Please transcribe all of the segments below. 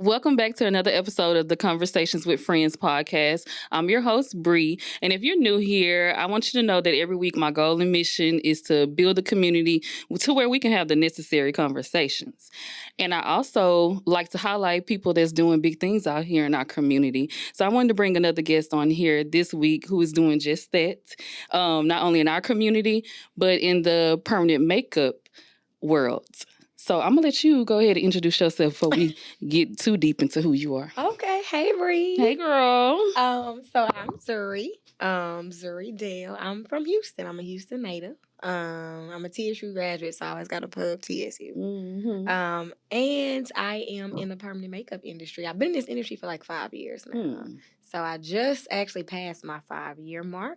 Welcome back to another episode of the Conversations with Friends podcast. I'm your host, Bree. And if you're new here, I want you to know that every week my goal and mission is to build a community to where we can have the necessary conversations. And I also like to highlight people that's doing big things out here in our community. So I wanted to bring another guest on here this week who is doing just that, not only in our community, but in the permanent makeup world. So I'm gonna let you go ahead and introduce yourself before we get too deep into who you are. Okay, hey Bree. Hey girl. So I'm Zuri Dale. I'm from Houston. I'm a Houston native. I'm a TSU graduate, so I always got to pub TSU. Mm-hmm. And I am in the permanent makeup industry. I've been in this industry for like 5 years now. So I just actually passed my 5-year mark.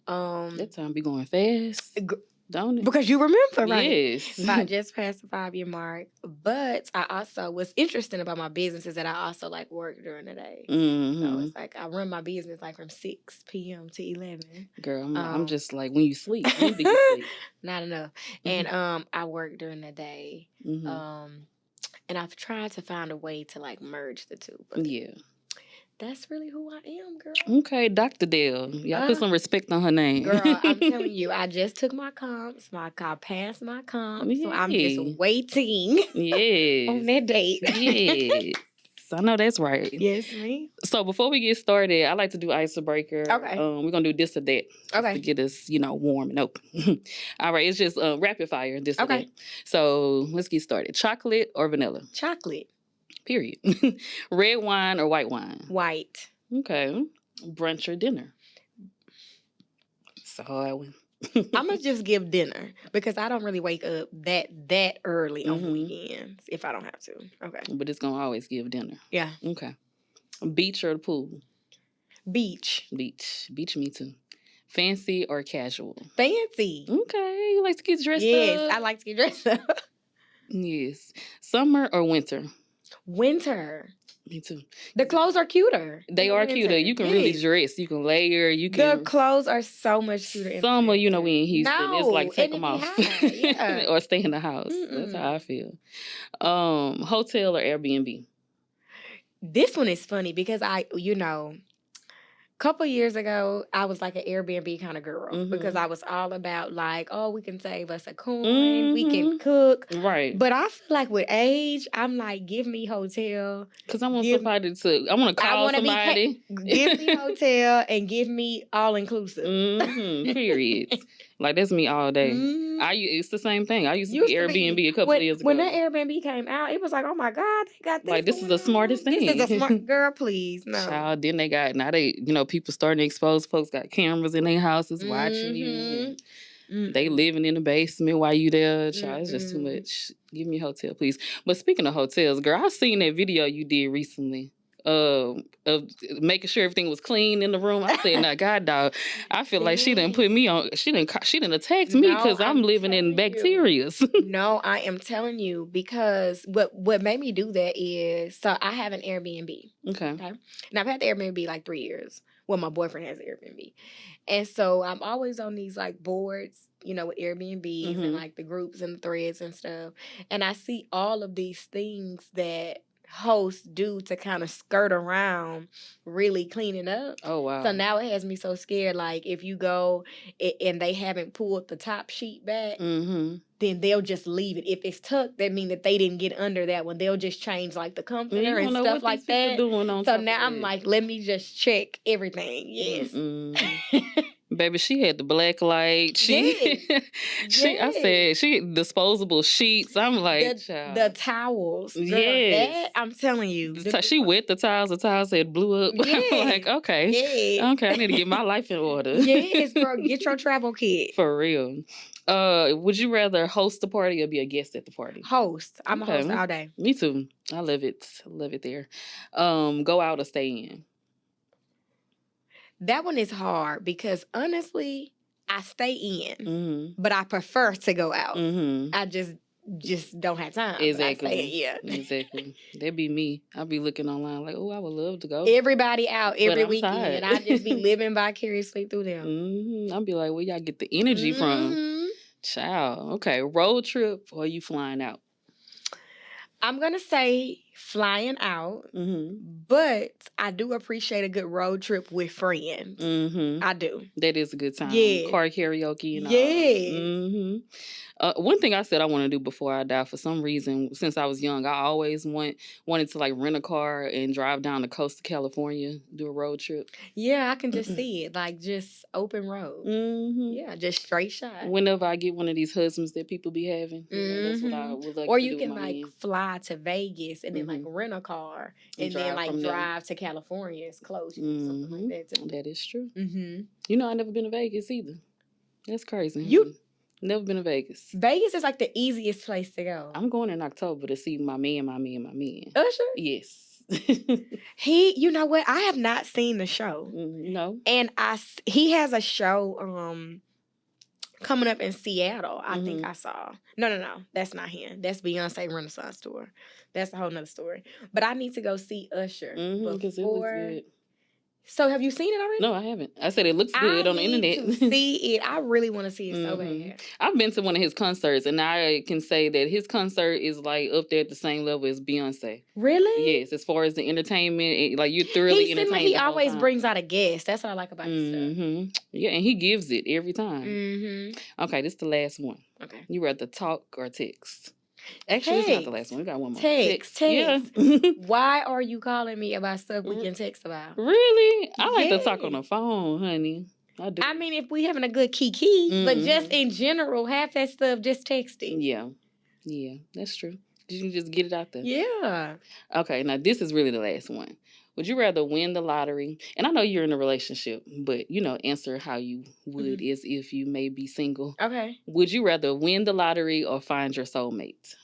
That time be going fast. Don't it? Because you remember, right? Yes. So I just passed the 5-year mark. But I also, what's interesting about my business is that I also like work during the day. Mm-hmm. So it's like I run my business like from 6 p.m. to 11. Girl, I'm just like when you sleep. When do you sleep? Not enough. And I work during the day. And I've tried to find a way to like merge the two. But yeah. That's really who I am, girl. Okay, Dr. Dale. Y'all put some respect on her name. Girl, I'm telling you, I just took my comps. I passed my comps. So I'm just waiting on that date. Yes. I know that's right. Yes, me. So before we get started, I like to do icebreaker. Okay. We're going to do this or that. Okay. To get us, warm and open. All right. It's just rapid fire. This or that. Okay. So let's get started. Chocolate or vanilla? Chocolate. Period. Red wine or white wine? White. Okay. Brunch or dinner? It's a hard one. I'm going to just give dinner because I don't really wake up that early on weekends if I don't have to. Okay. But it's going to always give dinner. Yeah. Okay. Beach or the pool? Beach. Beach, me too. Fancy or casual? Fancy. Okay. You like to get dressed up? Yes, I like to get dressed up. Yes. Summer or winter? Winter. Me too. The clothes are cuter. They are cuter. You can really dress. You can layer. You can. The clothes are so much cuter. Summer, we in Houston. No, it's like take them off. Yeah. Or stay in the house. That's how I feel. Hotel or Airbnb? This one is funny because couple years ago, I was like an Airbnb kind of girl because I was all about like, oh, we can save us a coin, we can cook. Right. But I feel like with age, I'm like, give me hotel. Because I want somebody I want to call somebody. Give me hotel and give me all inclusive. Period. Like, that's me all day. It's the same thing. I used to be Airbnb a couple of years ago. When that Airbnb came out, it was like, oh my God, they got this. Like, this is the smartest thing. This is a smart girl, please. No. Child, then people starting to expose folks got cameras in their houses watching you. They living in the basement while you there. Child, it's just too much. Give me a hotel, please. But speaking of hotels, girl, I seen that video you did recently. Of making sure everything was clean in the room. I said, "Now, God, dog, I feel like she didn't put me on. She didn't attack me because I'm living in bacteria." No, I am telling you because what made me do that is so I have an Airbnb. Okay, and I've had the Airbnb like 3 years. Well, my boyfriend has an Airbnb, and so I'm always on these like boards, with Airbnbs and like the groups and the threads and stuff, and I see all of these things that hosts do to kind of skirt around really cleaning up. Oh, wow. So now it has me so scared. Like if you go and they haven't pulled the top sheet back, then they'll just leave it. If it's tucked, that means that they didn't get under that one. They'll just change like the comforter and stuff like that. So now I'm like, let me just check everything. Yes. Baby, she had the black light. I said she had disposable sheets. I'm like, the towels. Girl, yes. I'm telling you. She wet the towels. The towels had blew up. Yes. I'm like, okay. Yes. Okay, I need to get my life in order. Yes, girl. Get your travel kit. For real. Would you rather host the party or be a guest at the party? Host. I'm a host all day. Me too. I love it. Love it there. Go out or stay in? That one is hard because honestly, I stay in, but I prefer to go out. I just don't have time. Exactly. Exactly. That'd be me. I'd be looking online like, oh, I would love to go. Everybody out every weekend. I'd just be living vicariously through them. I'd be like, where y'all get the energy from? Child. Okay. Road trip or you flying out? I'm going to say flying out, but I do appreciate a good road trip with friends. I do. That is a good time. Yeah. Car karaoke and all. Yes. One thing I said I want to do before I die, for some reason, since I was young, I always wanted to like rent a car and drive down the coast of California, do a road trip. Yeah, I can just see it, like just open road. Yeah, just straight shot. Whenever I get one of these husbands that people be having, that's what I would like or to do. Or you can like fly to Vegas and then like rent a car and then like drive to California. It's close, something like that too. That is true. You know, I've never been to Vegas either. That's crazy. Never been to Vegas. Vegas is like the easiest place to go. I'm going in October to see my man. Usher? Yes. You know what? I have not seen the show. No. And he has a show coming up in Seattle. I think I saw. No. That's not him. That's Beyonce Renaissance Tour. That's a whole nother story. But I need to go see Usher because it looks good. So have you seen it already? No, I haven't. I said it looks good on the internet. I need to see it. I really want to see it so bad. I've been to one of his concerts, and I can say that his concert is like up there at the same level as Beyonce. Really? Yes, as far as the entertainment, like you're thoroughly entertained. Like he always brings out a guest. That's what I like about his stuff. Yeah, and he gives it every time. Okay, this is the last one. Okay. You rather talk or text? Actually, it's not the last one. We got one more. Text. Yeah. Why are you calling me about stuff we can text about? Really? I like to talk on the phone, honey. I do. I mean, if we having a good kiki, but just in general, half that stuff just texting. Yeah, that's true. You can just get it out there. Yeah. Okay, now this is really the last one. Would you rather win the lottery? And I know you're in a relationship, but, answer how you would as if you may be single. Okay. Would you rather win the lottery or find your soulmate?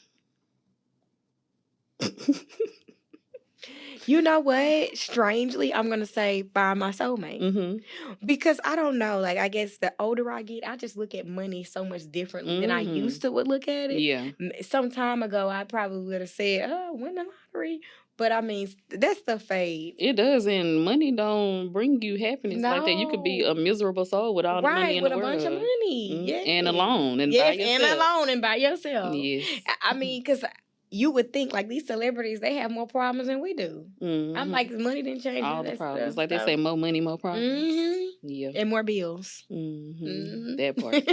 You know what? Strangely, I'm going to say find my soulmate. Because I don't know. Like, I guess the older I get, I just look at money so much differently than I used to would look at it. Yeah. Some time ago, I probably would have said, win the lottery. But I mean, that stuff fades. It does, and money don't bring you happiness like that. You could be a miserable soul with all the money in the world. Right, with a bunch of money. Yes. And alone and by yourself. And alone and by yourself. Yes. I mean, because you would think like these celebrities, they have more problems than we do. I'm like, money didn't change all the problems. Stuff, like they say, more money, more problems. Yeah. And more bills. That part.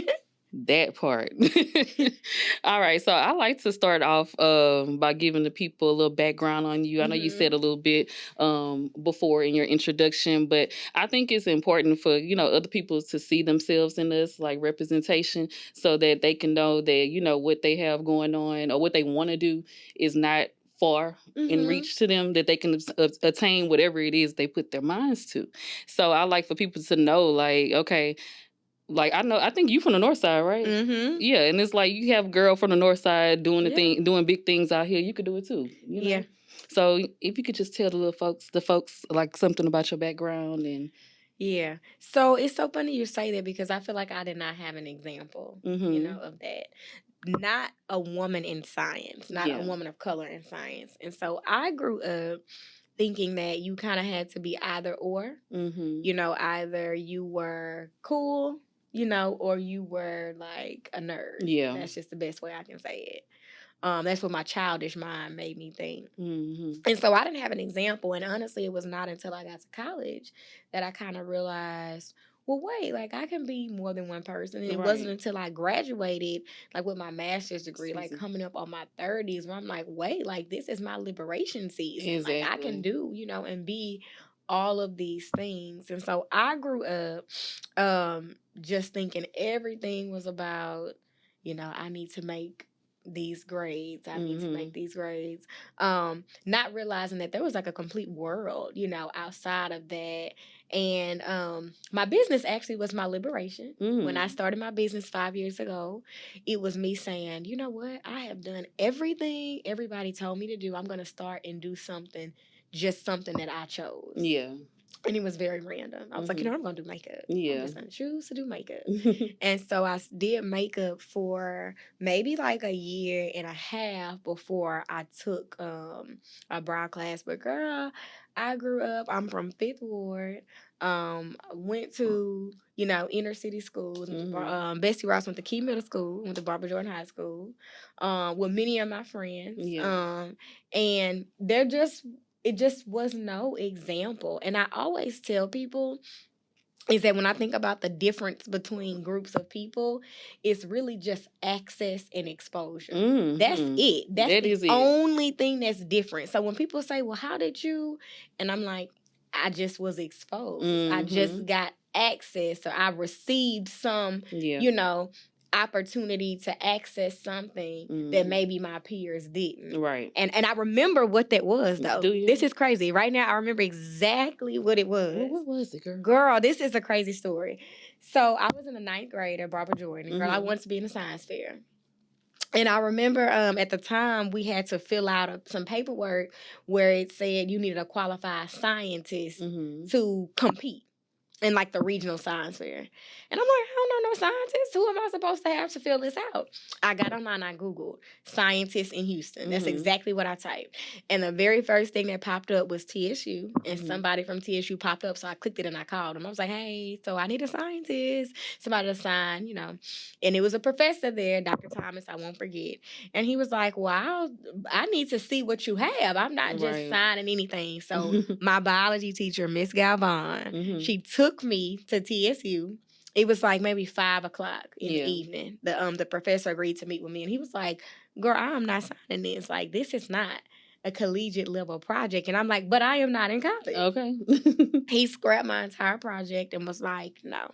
That part. All right. So I like to start off by giving the people a little background on you. I know you said a little bit before in your introduction, but I think it's important for, other people to see themselves in us, like representation, so that they can know that, what they have going on or what they want to do is not far in reach to them, that they can attain whatever it is they put their minds to. So I like for people to know, like, okay, like I think you from the north side, right? Yeah, and it's like you have a girl from the north side doing doing big things out here. You could do it too. Yeah. So if you could just tell the folks like something about your background and. Yeah. So it's so funny you say that because I feel like I did not have an example, of that. Not a woman in science, not a woman of color in science, and so I grew up thinking that you kind of had to be either or. Either you were cool. Or you were like a nerd. Yeah. That's just the best way I can say it. That's what my childish mind made me think. And so I didn't have an example. And honestly, it was not until I got to college that I kind of realized, well, wait, like I can be more than one person. And it wasn't until I graduated, like with my master's degree, like coming up on my 30s, where I'm like, wait, like this is my liberation season. Exactly. Like I can do, and be all of these things. And so I grew up just thinking everything was about, I need to make these grades. I need to make these grades. Not realizing that there was like a complete world, outside of that. And my business actually was my liberation. When I started my business 5 years ago, it was me saying, you know what? I have done everything everybody told me to do. I'm going to start and do something, just something that I chose. Yeah. And it was very random. I was like, I'm going to do makeup. Yeah. I'm just going to choose to do makeup. And so I did makeup for maybe like a year and a half before I took a brow class. But girl, I grew up, I'm from 5th Ward. Went to, inner city schools. Bessie Ross went to Key Middle School, went to Barbara Jordan High School, with many of my friends. Yeah. And it just was no example. And I always tell people is that when I think about the difference between groups of people, it's really just access and exposure. That's it. That's the only thing that's different. So when people say, well, how did you? And I'm like, I just was exposed. I just got access. So I received some, opportunity to access something that maybe my peers didn't. Right. And I remember what that was, though. This is crazy. Right now, I remember exactly what it was. Well, what was it, girl? Girl, this is a crazy story. So I was in the 9th grade at Barbara Jordan. Girl, I wanted to be in a science fair. And I remember at the time we had to fill out some paperwork where it said you needed a qualified scientist to compete in like the regional science fair. And I'm like, I don't know no scientists. Who am I supposed to have to fill this out? I got online, I Googled scientists in Houston. That's exactly what I typed. And the very first thing that popped up was TSU. And somebody from TSU popped up. So I clicked it and I called them. I was like, hey, so I need a scientist. Somebody to sign, And it was a professor there, Dr. Thomas, I won't forget. And he was like, well, I need to see what you have. I'm not just signing anything. So my biology teacher, Miss Galvan, she took me to TSU. It was like maybe 5 o'clock in the evening. The professor agreed to meet with me, and he was like, girl, I'm not signing this. Like, this is not a collegiate level project. And I'm like, but I am not in college. Okay. He scrapped my entire project and was like, no,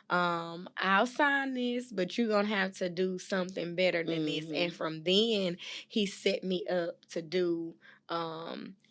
I'll sign this, but you're going to have to do something better than this. And from then, he set me up to do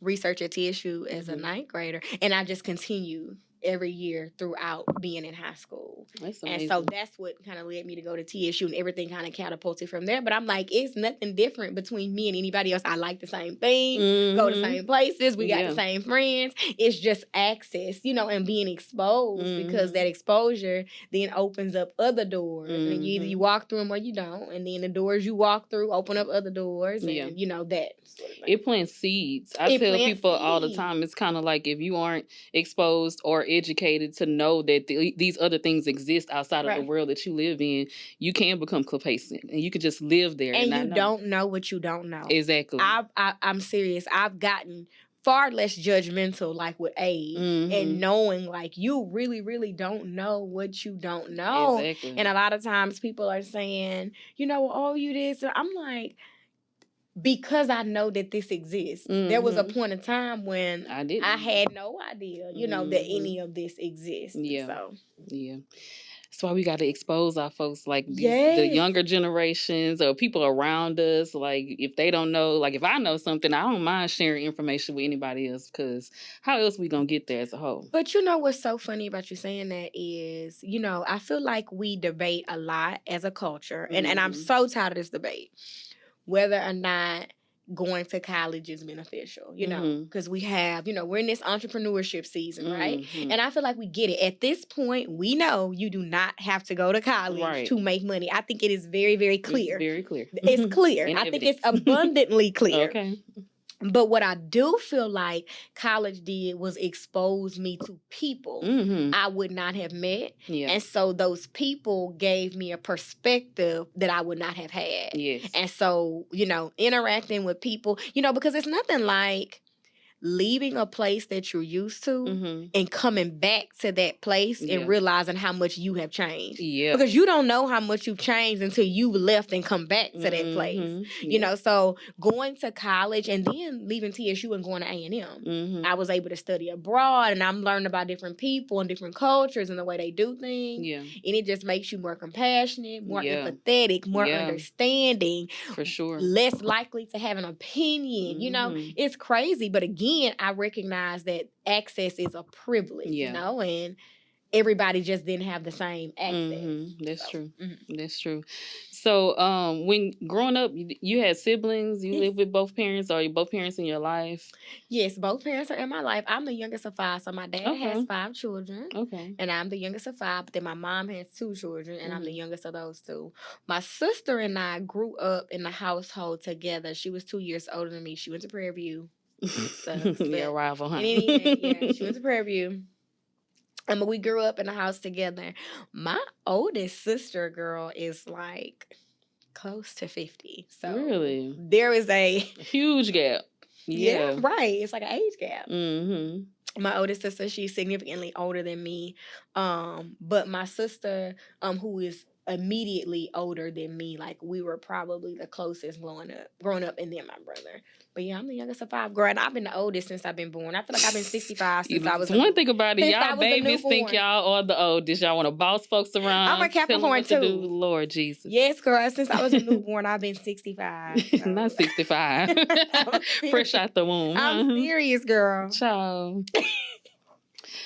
research at TSU as a 9th grader. And I just continued every year throughout being in high school. That's amazing. And so that's what kind of led me to go to TSU, and everything kind of catapulted from there. But I'm like, it's nothing different between me and anybody else. I like the same things, go to the same places, we got the same friends. It's just access, and being exposed, because that exposure then opens up other doors. And either you walk through them or you don't. And then the doors you walk through open up other doors. And, that. Sort of it plants seeds. I tell people all the time, it's kind of like if you aren't exposed or educated to know that these other things exist outside of the world that you live in, you can become complacent and you can just live there. And you don't know what you don't know. Exactly. I'm serious. I've gotten far less judgmental, like with age and knowing, like, you really, really don't know what you don't know. Exactly. And a lot of times people are saying, oh, you this. I'm like, because I know that this exists. There was a point in time when I had no idea, that any of this exists. Yeah. So. Yeah. That's why we got to expose our folks, like the younger generations or people around us. Like, if they don't know, like, if I know something, I don't mind sharing information with anybody else, because how else we going to get there as a whole? But what's so funny about you saying that is, I feel like we debate a lot as a culture, and I'm so tired of this debate, whether or not going to college is beneficial, because we have, we're in this entrepreneurship season, right? And I feel like we get it. At this point, we know you do not have to go to college to make money. I think it is very, very clear. It's very clear. It's clear. I think it's abundantly clear. Okay. But what I do feel like college did was expose me to people I would not have met. Yeah. And so those people gave me a perspective that I would not have had. Yes. And so, interacting with people, because it's nothing like leaving a place that you're used to and coming back to that place and realizing how much you have changed. Yeah. Because you don't know how much you've changed until you've left and come back to that place. Yeah. So going to college and then leaving TSU and going to A&M, I was able to study abroad, and I'm learning about different people and different cultures and the way they do things. Yeah. And it just makes you more compassionate, more empathetic, more understanding. For sure. Less likely to have an opinion. It's crazy. But again, I recognize that access is a privilege, and everybody just didn't have the same access. Mm-hmm. That's true. Mm-hmm. That's true. So, when growing up, you had siblings. You lived with both parents, or are both parents in your life? Yes, both parents are in my life. I'm the youngest of 5, so my dad has 5 children. Okay. And I'm the youngest of 5, but then my mom has 2 children, and I'm the youngest of those 2. My sister and I grew up in the household together. She was 2 years older than me. She went to Prairie View. Your rival, huh? Yeah, she went to Prairie View. But we grew up in the house together. My oldest sister, girl, is like close to 50. So really, there is a huge gap. Yeah, right. It's like an age gap. Mm-hmm. My oldest sister, she's significantly older than me. But my sister, who is immediately older than me, like we were probably the closest growing up, and then my brother. But yeah, I'm the youngest of 5. Girl, and I've been the oldest since I've been born. I feel like I've been 65 since I was. One thing about it, y'all babies think y'all are the oldest. Y'all want to boss folks around. I'm a Capricorn too. Lord Jesus. Yes, girl. Since I was a newborn, I've been 65. So. Not 65. Fresh out the womb. I'm serious, girl. Child.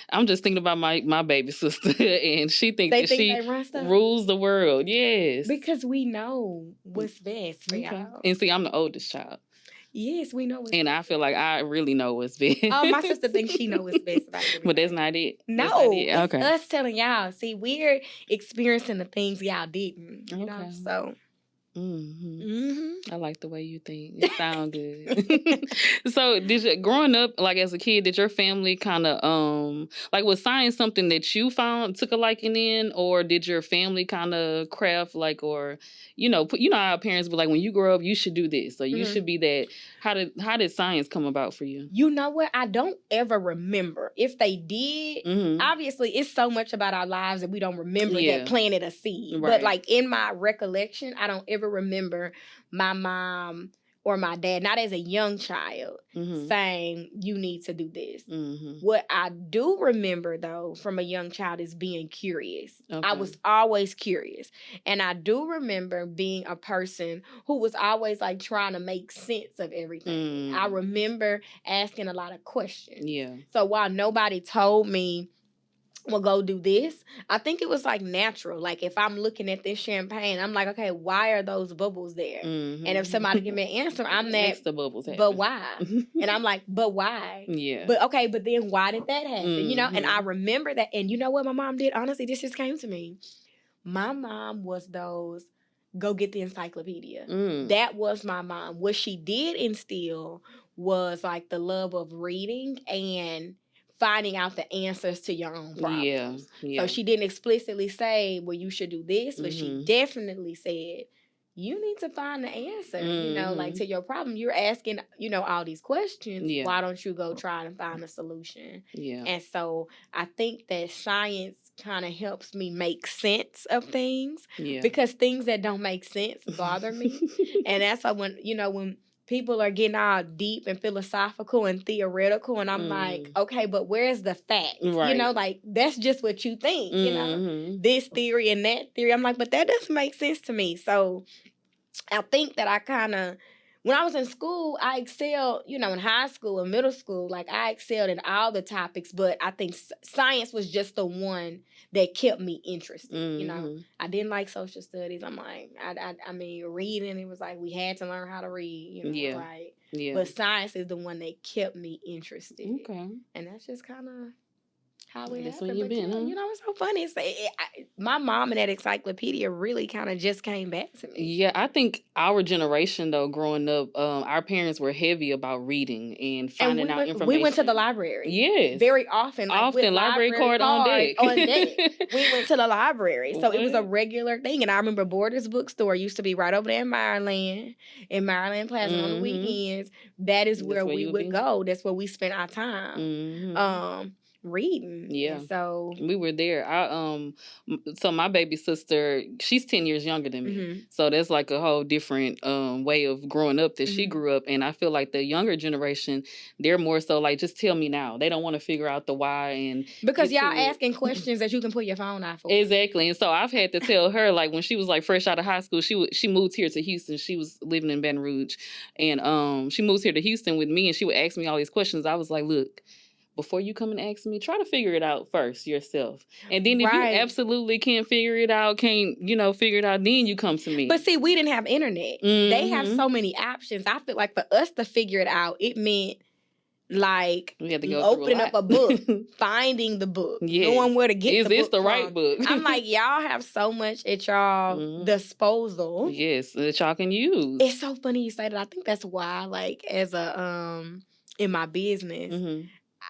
I'm just thinking about my baby sister, and she thinks she rules the world. Yes. Because we know what's best for y'all. And see, I'm the oldest child. Yes, we know what's best. And I feel like I really know what's best. Oh, my sister thinks she knows what's best about everybody. But that's not it. No, not it. Okay. It's us telling y'all. See, we're experiencing the things y'all didn't. You know, so... Mm-hmm. Mm-hmm. I like the way you think. It sounds good. So, growing up, like as a kid, did your family kind of like was science something that you took a liking in, or did your family kind of craft like, or how our parents be like, when you grow up, you should do this, or you should be that. How did science come about for you? You know what? I don't ever remember if they did. Mm-hmm. Obviously, it's so much about our lives that we don't remember that planted a seed. Right. But like in my recollection, I don't ever remember my mom or my dad, not as a young child, saying, you need to do this. Mm-hmm. What I do remember, though, from a young child is being curious. Okay. I was always curious. And I do remember being a person who was always, like, trying to make sense of everything. I remember asking a lot of questions. Yeah. So while nobody told me, well, go do this, I think it was like natural. Like if I'm looking at this champagne, I'm like, okay, why are those bubbles there? Mm-hmm. And if somebody give me an answer, I'm that, the bubbles happen. But why? And I'm like, but why? Yeah. But okay, but then why did that happen? Mm-hmm. And I remember that. And you know what my mom did? Honestly, this just came to me. My mom was those, go get the encyclopedia. That was my mom. What she did instill was like the love of reading and finding out the answers to your own problems. Yeah. So she didn't explicitly say, well, you should do this, but she definitely said, you need to find the answer, like to your problem. You're asking, all these questions. Yeah. Why don't you go try and find a solution? Yeah. And so I think that science kind of helps me make sense of things because things that don't make sense bother me. And that's why when people are getting all deep and philosophical and theoretical, and I'm like, okay, but where's the fact? Right. Like, that's just what you think, this theory and that theory. I'm like, but that doesn't make sense to me. So I think that I kind of, when I was in school, I excelled, in high school and middle school, like I excelled in all the topics, but I think science was just the one that kept me interested. I didn't like social studies. I'm like, I mean, reading, it was like we had to learn how to read, right? Yeah. But science is the one that kept me interested. Okay. And that's just kind of how it happened. But been, huh? It's so funny. My mom and that encyclopedia really kind of just came back to me. Yeah, I think our generation, though, growing up, our parents were heavy about reading and finding out information. We went to the library. Yes. Very often. Like, often, library card on deck. We went to the library. So it was a regular thing. And I remember Borders Bookstore used to be right over there in Maryland Plaza on the weekends. That is where we would go. That's where we spent our time. Reading. Yeah. And so we were there. So my baby sister, she's 10 years younger than me. So that's like a whole different way of growing up that she grew up. And I feel like the younger generation, they're more so like, just tell me now. They don't want to figure out the why. And because y'all asking questions that you can put your phone out for. Exactly. And so I've had to tell her, like when she was like fresh out of high school, she moved here to Houston. She was living in Baton Rouge. And she moved here to Houston with me, and she would ask me all these questions. I was like, look, before you come and ask me, try to figure it out first yourself. And then if you absolutely can't figure it out, figure it out, then you come to me. But see, we didn't have internet. Mm-hmm. They have so many options. I feel like for us to figure it out, it meant like we had to go opening up a book, finding the book, knowing where to get the book. Is this the right book? I'm like, y'all have so much at y'all disposal. Yes, that y'all can use. It's so funny you say that. I think that's why, like, as a in my business,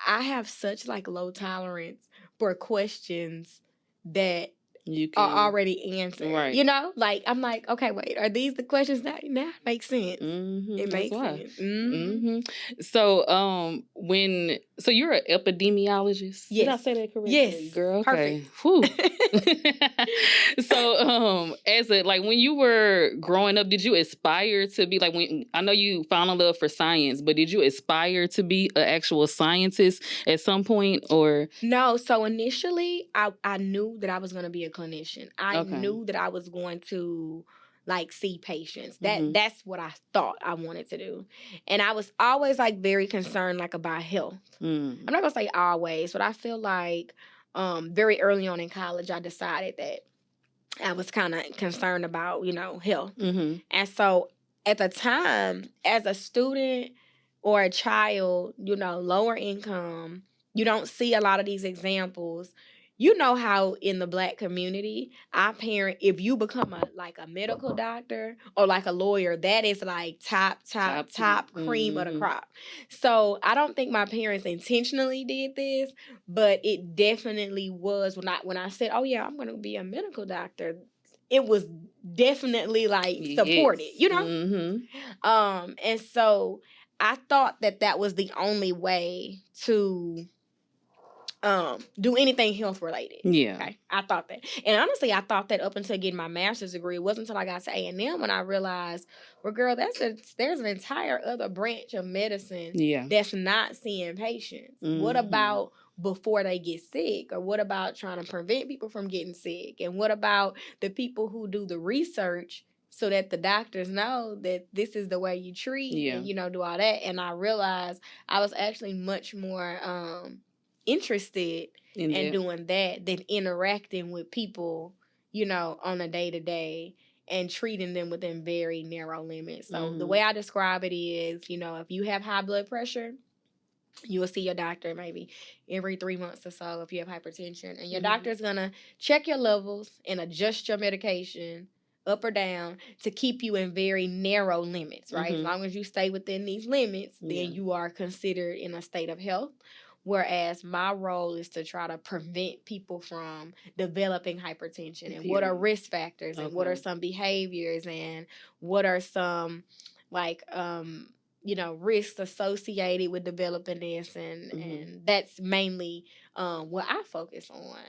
I have such like low tolerance for questions that are already answered. Right. You know? Like, I'm like, okay, wait, are these the questions that now make sense? It makes sense. So, so you're an epidemiologist? Yes. Did I say that correctly? Yes. Girl, okay. So, when you were growing up, did you aspire to be I know you found a love for science, but did you aspire to be an actual scientist at some point, or? No. So initially, I knew that I was going to be a clinician. I knew that I was going to see patients. That's what I thought I wanted to do. And I was always very concerned about health. I'm not gonna say always, but I feel like very early on in college I decided that I was kind of concerned about, health. And so at the time, as a student or a child, lower income, you don't see a lot of these examples. You know how in the Black community, our parent, if you become a medical doctor or a lawyer, that is top cream of the crop. So I don't think my parents intentionally did this, but it definitely was when I said, oh yeah, I'm going to be a medical doctor. It was definitely supported, and so I thought that was the only way to do anything health related. Yeah. Okay. I thought that. And honestly, I thought that up until getting my master's degree. It wasn't until I got to A&M when I realized, well, girl, there's an entire other branch of medicine that's not seeing patients. What about before they get sick? Or what about trying to prevent people from getting sick? And what about the people who do the research so that the doctors know that this is the way you treat and, do all that? And I realized I was actually much more interested in doing that than interacting with people, on a day-to-day and treating them within very narrow limits. So the way I describe it is, if you have high blood pressure, you will see your doctor maybe every 3 months or so if you have hypertension. And your doctor is going to check your levels and adjust your medication up or down to keep you in very narrow limits, right? As long as you stay within these limits, then you are considered in a state of health. Whereas my role is to try to prevent people from developing hypertension and what are risk factors and what are some behaviors and what are some risks associated with developing this. And that's mainly what I focus on.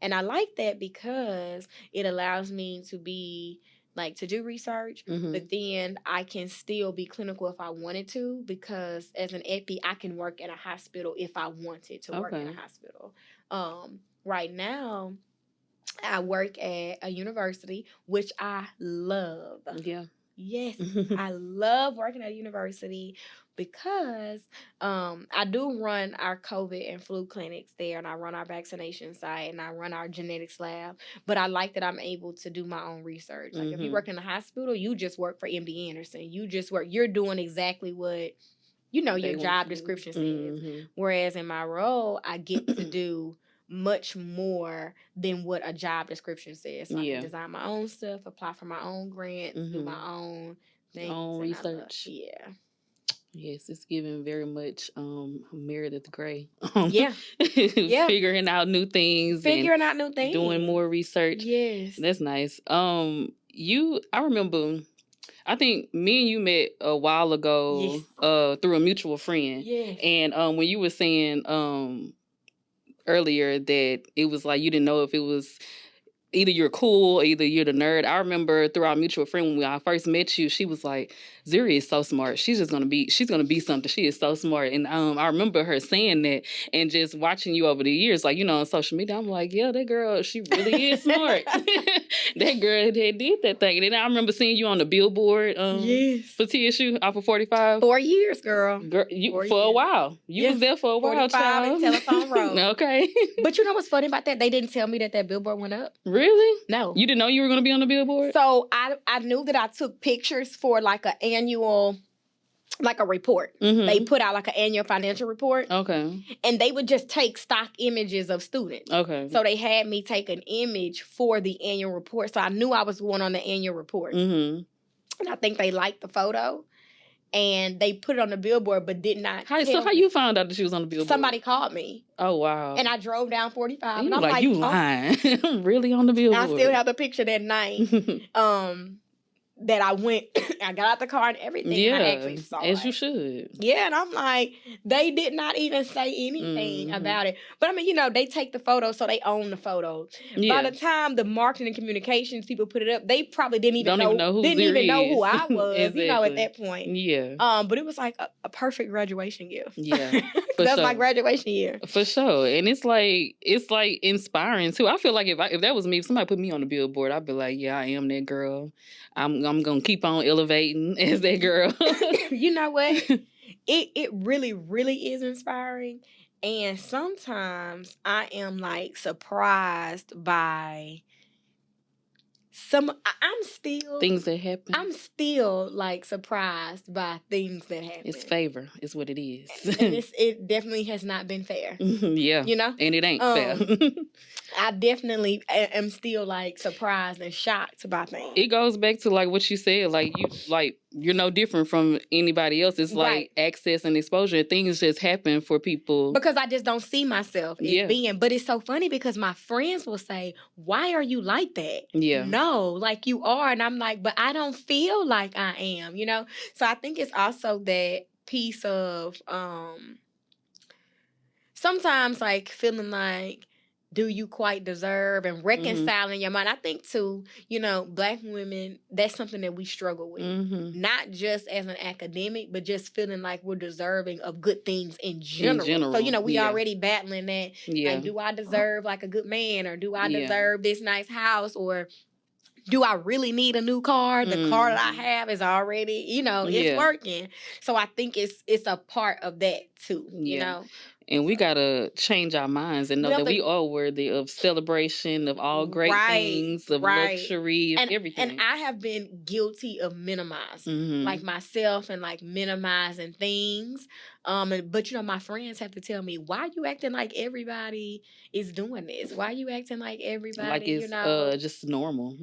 And I like that because it allows me to be to do research, but then I can still be clinical if I wanted to, because as an epi, I can work at a hospital if I wanted to work in a hospital. Right now, I work at a university, which I love. Yeah. Yes, I love working at a university because I do run our COVID and flu clinics there, and I run our vaccination site, and I run our genetics lab. But I like that I'm able to do my own research. Like if you work in a hospital, you just work for MD Anderson. You're doing exactly what your job description says. Whereas in my role, I get to do much more than what a job description says. So I can design my own stuff, apply for my own grants, do my own things. Own research. Yes, it's giving very much Meredith Grey. Figuring out new things. Doing more research. Yes. That's nice. I remember, I think me and you met a while ago through a mutual friend. Yes. And when you were saying earlier that it was you didn't know if it was either you're cool or either you're the nerd. I remember through our mutual friend when I first met you, she was like, Zuri is so smart. She's gonna be something. She is so smart. And I remember her saying that, and just watching you over the years, like, on social media, I'm like, yeah, that girl, she really is smart. That girl that did that thing. And then I remember seeing you on the billboard yes. for TSU off of 45. 4 years, girl. A while. You was there for a while, 45 child. and Telephone Road. Okay. But you know what's funny about that? They didn't tell me that billboard went up. Really? No. You didn't know you were going to be on the billboard? So I knew that I took pictures for like an annual, like a report. Mm-hmm. They put out like an annual financial report. Okay. And they would just take stock images of students. Okay. So they had me take an image for the annual report. So I knew I was going on the annual report. Mm-hmm. And I think they liked the photo. And they put it on the billboard, but did not. How you found out that she was on the billboard? Somebody called me. Oh, wow. And I drove down 45. And I'm like, you lying. I'm really on the billboard. I still have the picture that night. That I went, I got out the car and everything. Yeah, and I actually saw as you should. Yeah, and I'm like, they did not even say anything about it. But I mean, they take the photo, so they own the photo. Yeah. By the time the marketing and communications people put it up, they probably didn't even know who I was, exactly. At that point. Yeah. But it was like a perfect graduation gift. Yeah. That's my graduation year. For sure. And it's like inspiring too. I feel like if that was me, if somebody put me on the billboard, I'd be like, yeah, I am that girl. I'm gonna keep on elevating as that girl. You know what? It really, really is inspiring. And sometimes I am like surprised by I'm still things that happen. I'm still like surprised by things that happen. It's favor, is what it is. And it definitely has not been fair. Yeah. And it ain't fair. I definitely am still like surprised and shocked by things. It goes back to like what you said, you're no different from anybody else. It's like access and exposure. Things just happen for people. Because I just don't see myself as being. But it's so funny because my friends will say, why are you like that? Yeah. No, like you are. And I'm like, but I don't feel like I am, So I think it's also that piece of sometimes like feeling like, do you quite deserve, and reconciling your mind. I think too, Black women, that's something that we struggle with. Mm-hmm. Not just as an academic, but just feeling like we're deserving of good things in general. So, we already battling that. Yeah. Like, do I deserve like a good man, or do I deserve this nice house, or do I really need a new car? The car that I have is already, it's working. So I think it's a part of that too, you know? And we got to change our minds and know that we are worthy of celebration, of all great things, of luxury, of everything. And I have been guilty of minimizing, like myself, and like minimizing things. But my friends have to tell me, why are you acting like everybody is doing this? Why are you acting like everybody, like it's just normal?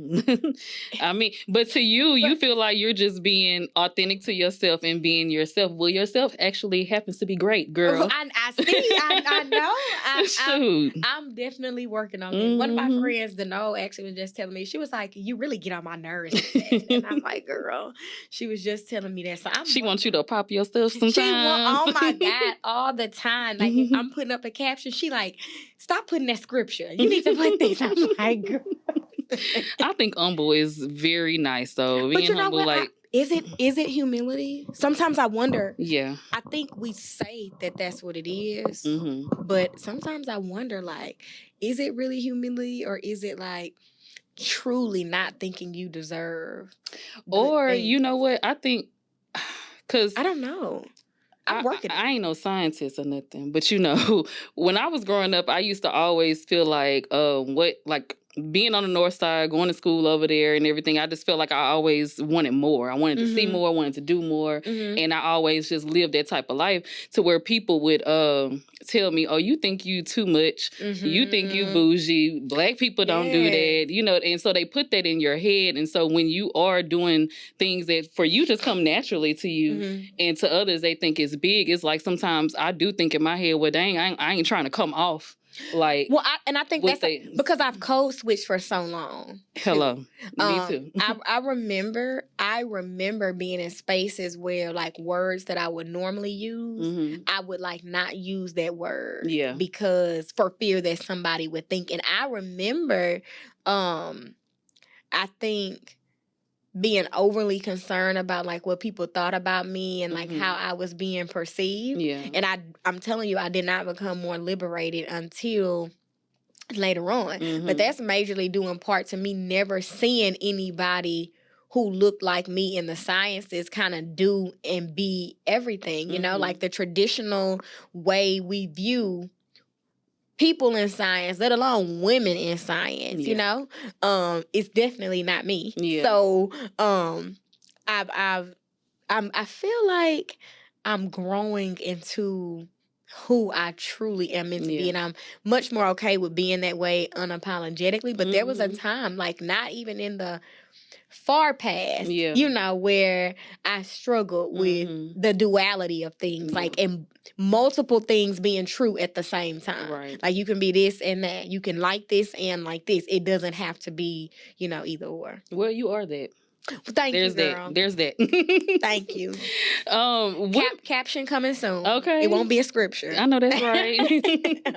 I mean, but to you feel like you're just being authentic to yourself and being yourself. Well, yourself actually happens to be great, girl. I see. I know. I'm definitely working on it. One of my friends, Dano, actually was just telling me, she was like, you really get on my nerves. And I'm like, girl, she was just telling me that. So she wants you to pop your stuff sometimes. Oh my God, all the time. Like, if I'm putting up a caption, she like, stop putting that scripture. You need to put this. I'm like, girl. I think humble is very nice, though. Being humble, what? Is it humility? Sometimes I wonder. Yeah. I think we say that that's what it is. Mm-hmm. But sometimes I wonder, like, is it really humility, or is it like truly not thinking you deserve? Or, you know what? I think, because I don't know. I'm working. I ain't no scientist or nothing, but when I was growing up, I used to always feel like, being on the north side, going to school over there and everything, I just felt like I always wanted more. I wanted to see more, I wanted to do more. Mm-hmm. And I always just lived that type of life to where people would tell me, oh, you think you too much. Mm-hmm. You think you bougie. Black people don't do that. And so they put that in your head. And so when you are doing things that for you just come naturally to you and to others they think it's big, it's like sometimes I do think in my head, well, dang, I ain't trying to come off. Like, well, I think that's because I've code switched for so long. Hello, me too. I remember being in spaces where like words that I would normally use, I would like not use that word, because for fear that somebody would think. And I remember, I think being overly concerned about like what people thought about me and like how I was being perceived. Yeah. And I'm telling you, I did not become more liberated until later on. But that's majorly due in part to me never seeing anybody who looked like me in the sciences kind of do and be everything, you know, like the traditional way we view people in science, let alone women in science, you know, it's definitely not me. Yeah. So, I feel like I'm growing into who I truly am meant to be, and I'm much more okay with being that way unapologetically. But there was a time, like not even in the far past, you know, where I struggled with the duality of things, like and multiple things being true at the same time. Right. Like you can be this and that. You can like this and like this. It doesn't have to be, you know, either or. Well, you are that. Thank you, girl. There's that. Thank you. Caption coming soon. Okay. It won't be a scripture. I know that's right.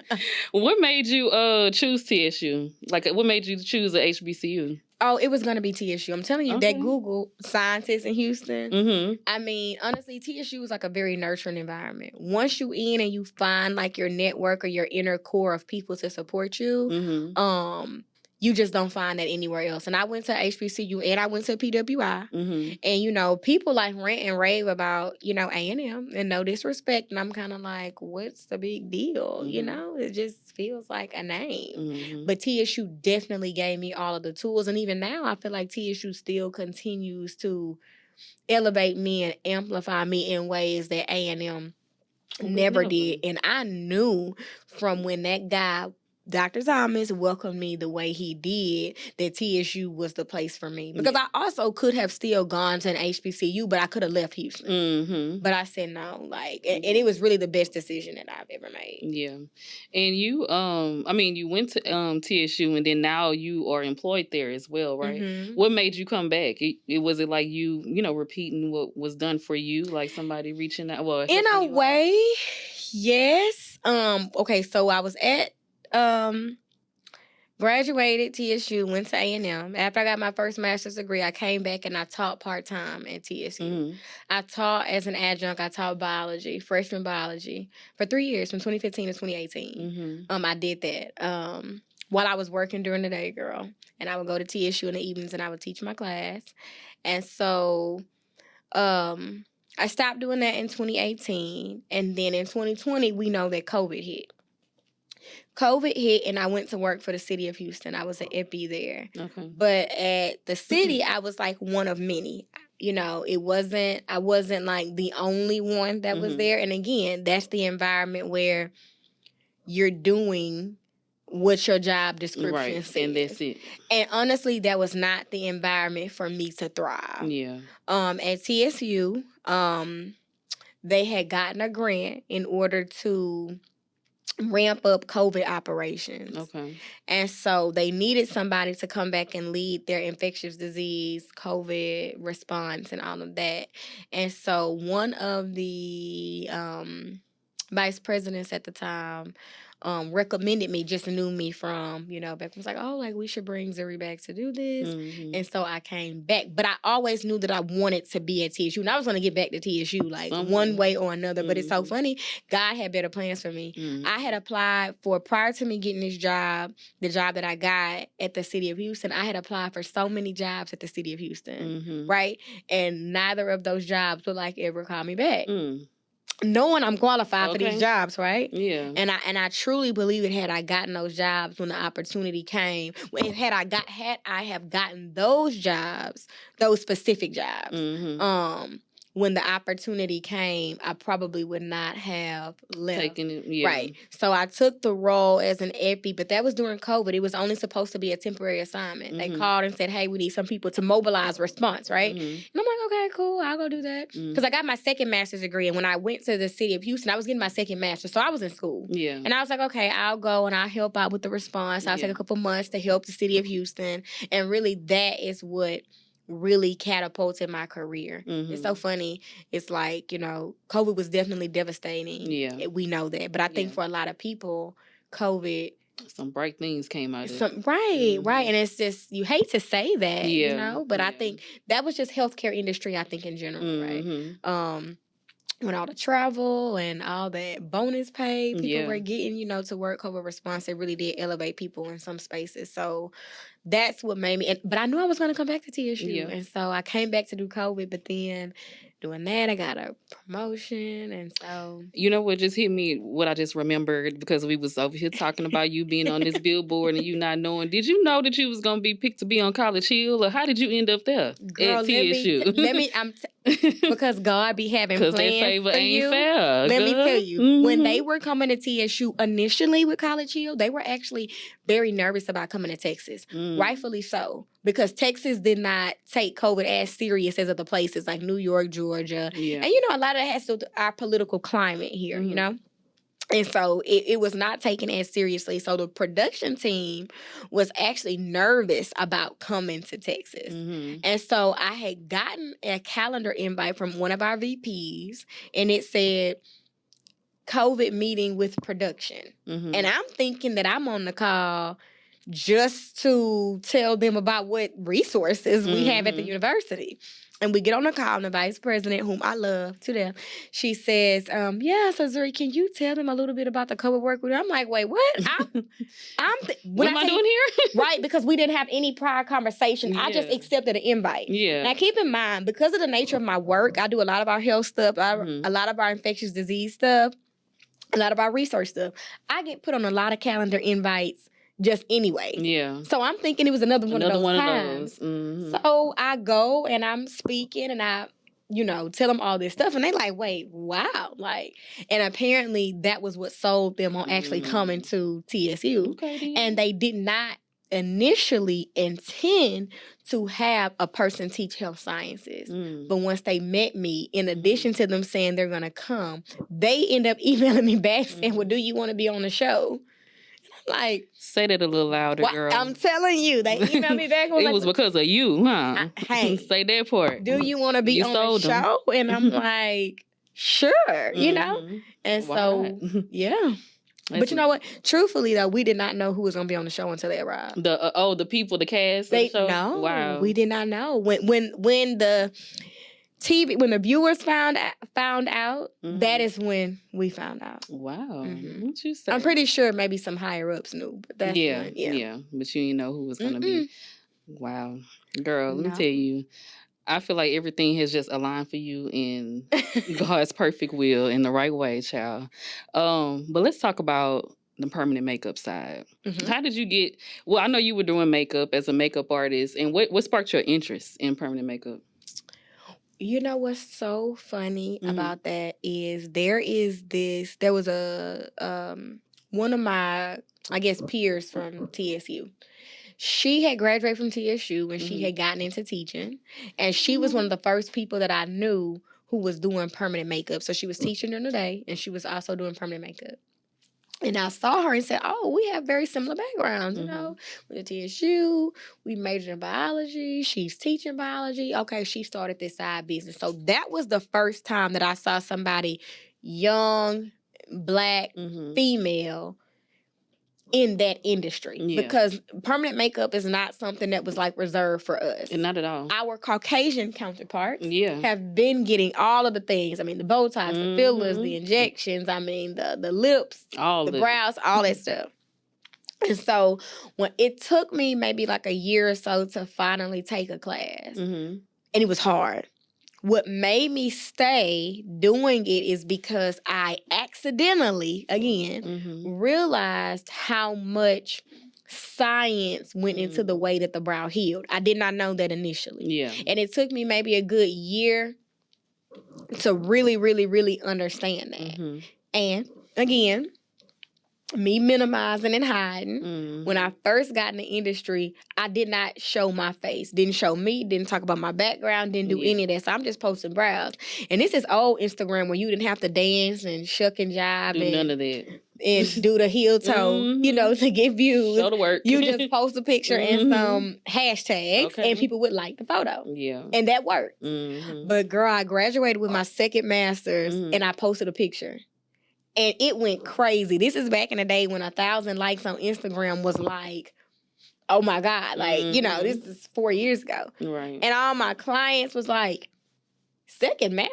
What made you choose TSU? Like, what made you choose a HBCU? Oh, it was going to be TSU. I'm telling you, that Google scientists in Houston. I mean, honestly, TSU is like a very nurturing environment. Once you in and you find like your network or your inner core of people to support you, you just don't find that anywhere else. And I went to HBCU and I went to PWI. And, you know, people like rant and rave about, you know, A&M and no disrespect. And I'm kind of like, what's the big deal? You know, it just feels like a name. But TSU definitely gave me all of the tools. And even now, I feel like TSU still continues to elevate me and amplify me in ways that A&M never did. And I knew from when that guy, Dr. Thomas, welcomed me the way he did, that TSU was the place for me. Because I also could have still gone to an HBCU, but I could have left Houston. But I said no, like, and it was really the best decision that I've ever made. Yeah. And you, I mean, you went to TSU and then now you are employed there as well, right? What made you come back? Was it like you know, repeating what was done for you, like somebody reaching out? Well, in a way, yes. Okay, so I was at graduated TSU, went to A&M. After I got my first master's degree, I came back and I taught part-time at TSU. I taught as an adjunct. I taught biology, freshman biology, for 3 years, from 2015 to 2018. I did that while I was working during the day, girl. And I would go to TSU in the evenings and I would teach my class. And so I stopped doing that in 2018. And then in 2020, we know that COVID hit. COVID hit and I went to work for the city of Houston. I was an epi there. Okay. But at the city, I was like one of many. You know, I wasn't like the only one that was there. And again, that's the environment where you're doing what your job description says. And that's it. And honestly, that was not the environment for me to thrive. Yeah. At TSU, they had gotten a grant in order to ramp up COVID operations. Okay. And so they needed somebody to come back and lead their infectious disease, COVID response and all of that. And so one of the vice presidents at the time recommended me, just knew me from, you know, back was like, oh, like we should bring Zuri back to do this. And so I came back. But I always knew that I wanted to be at TSU. And I was going to get back to TSU like one way or another. But it's so funny. God had better plans for me. I had applied for, prior to me getting this job, the job that I got at the city of Houston, I had applied for so many jobs at the city of Houston. Right? And neither of those jobs would like ever call me back. Knowing I'm qualified for these jobs, right? Yeah. And I truly believe it, had I gotten those jobs when the opportunity came, had I have gotten those jobs, those specific jobs, when the opportunity came, I probably would not have left. Taken it, yeah. Right. So I took the role as an epi, but that was during COVID. It was only supposed to be a temporary assignment. They called and said, hey, we need some people to mobilize response, right? And I'm like, okay, cool, I'll go do that. Because I got my second master's degree, and when I went to the city of Houston, I was getting my second master's, so I was in school. Yeah. And I was like, okay, I'll go and I'll help out with the response. I'll take a couple months to help the city of Houston. And really, that is what really catapulted my career. It's so funny. It's like, you know, COVID was definitely devastating. Yeah. We know that. But I think for a lot of people, COVID Some bright things came out of it. Right. And it's just, you hate to say that, you know, but I think that was just healthcare industry, I think, in general, right? When all the travel and all that bonus pay people were getting, you know, to work COVID response, it really did elevate people in some spaces. So that's what made me, but I knew I was going to come back to TSU. And so I came back to do COVID, but then doing that, I got a promotion. And so, you know what just hit me, what I just remembered, because we was over here talking about you being on this billboard and you not knowing, did you know that you was going to be picked to be on College Hill, or how did you end up there? Girl, at TSU? Because God be having plans that favor for ain't you. Fair. Let me tell you, when they were coming to TSU initially with College Hill, they were actually very nervous about coming to Texas. Rightfully so, because Texas did not take COVID as serious as other places like New York, Georgia. And, you know, a lot of that has to do with our political climate here, you know? And so it was not taken as seriously. So the production team was actually nervous about coming to Texas. And so I had gotten a calendar invite from one of our VPs, and it said, COVID meeting with production. And I'm thinking that I'm on the call just to tell them about what resources we have at the university. And we get on the call, and the vice president, whom I love to death, she says, so Zuri, can you tell them a little bit about the COVID work? I'm like, wait, what? What am I doing here? Right, because we didn't have any prior conversation. I just accepted an invite. Now, keep in mind, because of the nature of my work, I do a lot of our health stuff, a lot of our infectious disease stuff, a lot of our research stuff. I get put on a lot of calendar invites just anyway. So I'm thinking it was another one of those times. So I go and I'm speaking and I, you know, tell them all this stuff. And they like, wait, wow. Like, and apparently that was what sold them on actually coming to TSU. And they did not initially intend to have a person teach health sciences. But once they met me, in addition to them saying they're going to come, they end up emailing me back saying, well, do you want to be on the show? Like, say that a little louder, girl. I'm telling you, they emailed me back. It was because of you, huh? Hey, say that part. Do you want to be on the show? And I'm like, sure, you know. And so, but you know what? Truthfully, though, we did not know who was going to be on the show until they arrived. The people, the cast. The show? No, wow, we did not know when the when the viewers found out, that is when we found out. Wow. What you say? I'm pretty sure maybe some higher ups knew, but that's but you didn't know who was gonna be. Wow. Girl, let me tell you, I feel like everything has just aligned for you in God's perfect will in the right way, child. But let's talk about the permanent makeup side. How did you get, well, I know you were doing makeup as a makeup artist, and what sparked your interest in permanent makeup? You know what's so funny about that is there was a one of my, I guess, peers from TSU. She had graduated from TSU and she had gotten into teaching, and she was one of the first people that I knew who was doing permanent makeup. So she was teaching during the day and she was also doing permanent makeup. And I saw her and said, oh, we have very similar backgrounds, you know. With the TSU, we majored in biology. She's teaching biology. Okay, she started this side business. So that was the first time that I saw somebody young, Black, female in that industry. Because permanent makeup is not something that was like reserved for us. And not at all. Our Caucasian counterparts have been getting all of the things. I mean, the Botox, the fillers, the injections, I mean, the lips, the brows, all that stuff. And so when it took me maybe like a year or so to finally take a class, and it was hard. What made me stay doing it is because I accidentally, again, realized how much science went into the way that the brow healed. I did not know that initially. And it took me maybe a good year to really, really, really understand that. And again, me minimizing and hiding. When I first got in the industry, I did not show my face. Didn't show me, didn't talk about my background, didn't do any of that. So I'm just posting brows. And this is old Instagram where you didn't have to dance and shuck and jive. Do none of that. And do the heel toe, you know, to get views. Show the work. You just post a picture and some hashtags and people would like the photo. And that worked. But girl, I graduated with my second master's and I posted a picture. And it went crazy. This is back in the day when 1,000 likes on Instagram was like, oh my God, like, you know, this is 4 years ago. Right. And all my clients was like, second, man,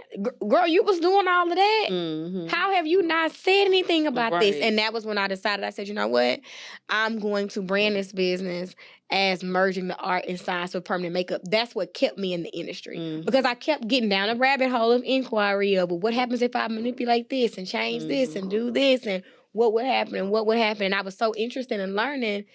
girl, you was doing all of that. How have you not said anything about this? And that was when I decided, I said, you know what? I'm going to brand this business as merging the art and science with permanent makeup. That's what kept me in the industry. Because I kept getting down a rabbit hole of inquiry of, well, what happens if I manipulate this and change this and do this, and what would happen and what would happen? And I was so interested in learning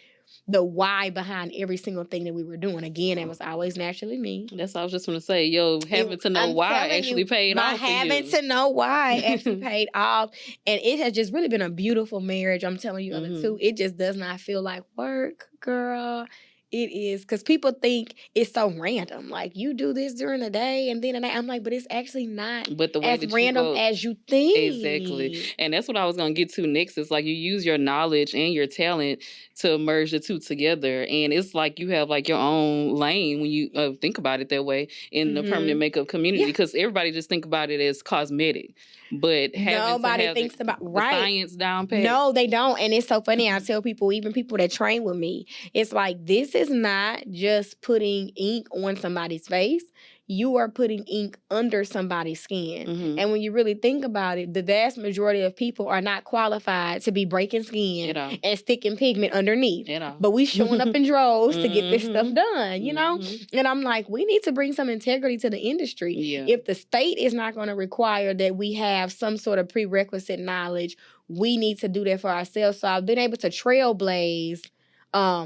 the why behind every single thing that we were doing. Again, it was always naturally me. That's what I was just going to say. Having to know why actually paid off for you. Having to know why actually paid off. And it has just really been a beautiful marriage. I'm telling you, other two, it just does not feel like work, girl. It is, because people think it's so random. Like, you do this during the day and then at night. I'm like, but it's actually not as random as you think. Exactly. And that's what I was going to get to next. Is like, you use your knowledge and your talent to merge the two together. And it's like you have like your own lane when you think about it that way in the permanent makeup community. Because everybody just think about it as cosmetic. But nobody thinks about science down pat. No, they don't. And it's so funny. I tell people, even people that train with me, it's like, this is not just putting ink on somebody's face. You are putting ink under somebody's skin. And when you really think about it, the vast majority of people are not qualified to be breaking skin and sticking pigment underneath. But we showing up in droves to get this stuff done, you know? And I'm like, we need to bring some integrity to the industry. If the state is not going to require that we have some sort of prerequisite knowledge, we need to do that for ourselves. So I've been able to trailblaze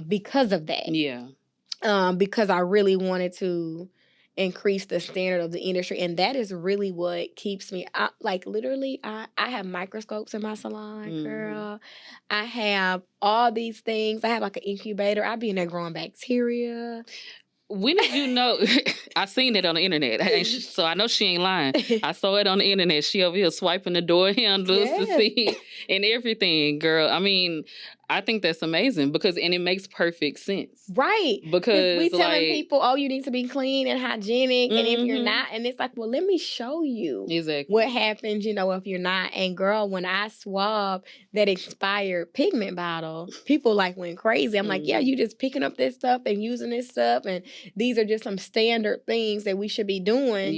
because of that. Because I really wanted to increase the standard of the industry. And that is really what keeps me like, literally, I have microscopes in my salon, girl. I have all these things. I have like an incubator. I be in there growing bacteria. When did you know? I seen it on the internet, so I know she ain't lying. I saw it on the internet. She over here swiping the door handles to see and everything, girl. I mean, I think that's amazing and it makes perfect sense. Right. Because we telling people, oh, you need to be clean and hygienic. And if you're not, and it's like, well, let me show you what happens, if you're not. And girl, when I swab that expired pigment bottle, people like went crazy. I'm like, yeah, you just picking up this stuff and using this stuff. And these are just some standard things that we should be doing,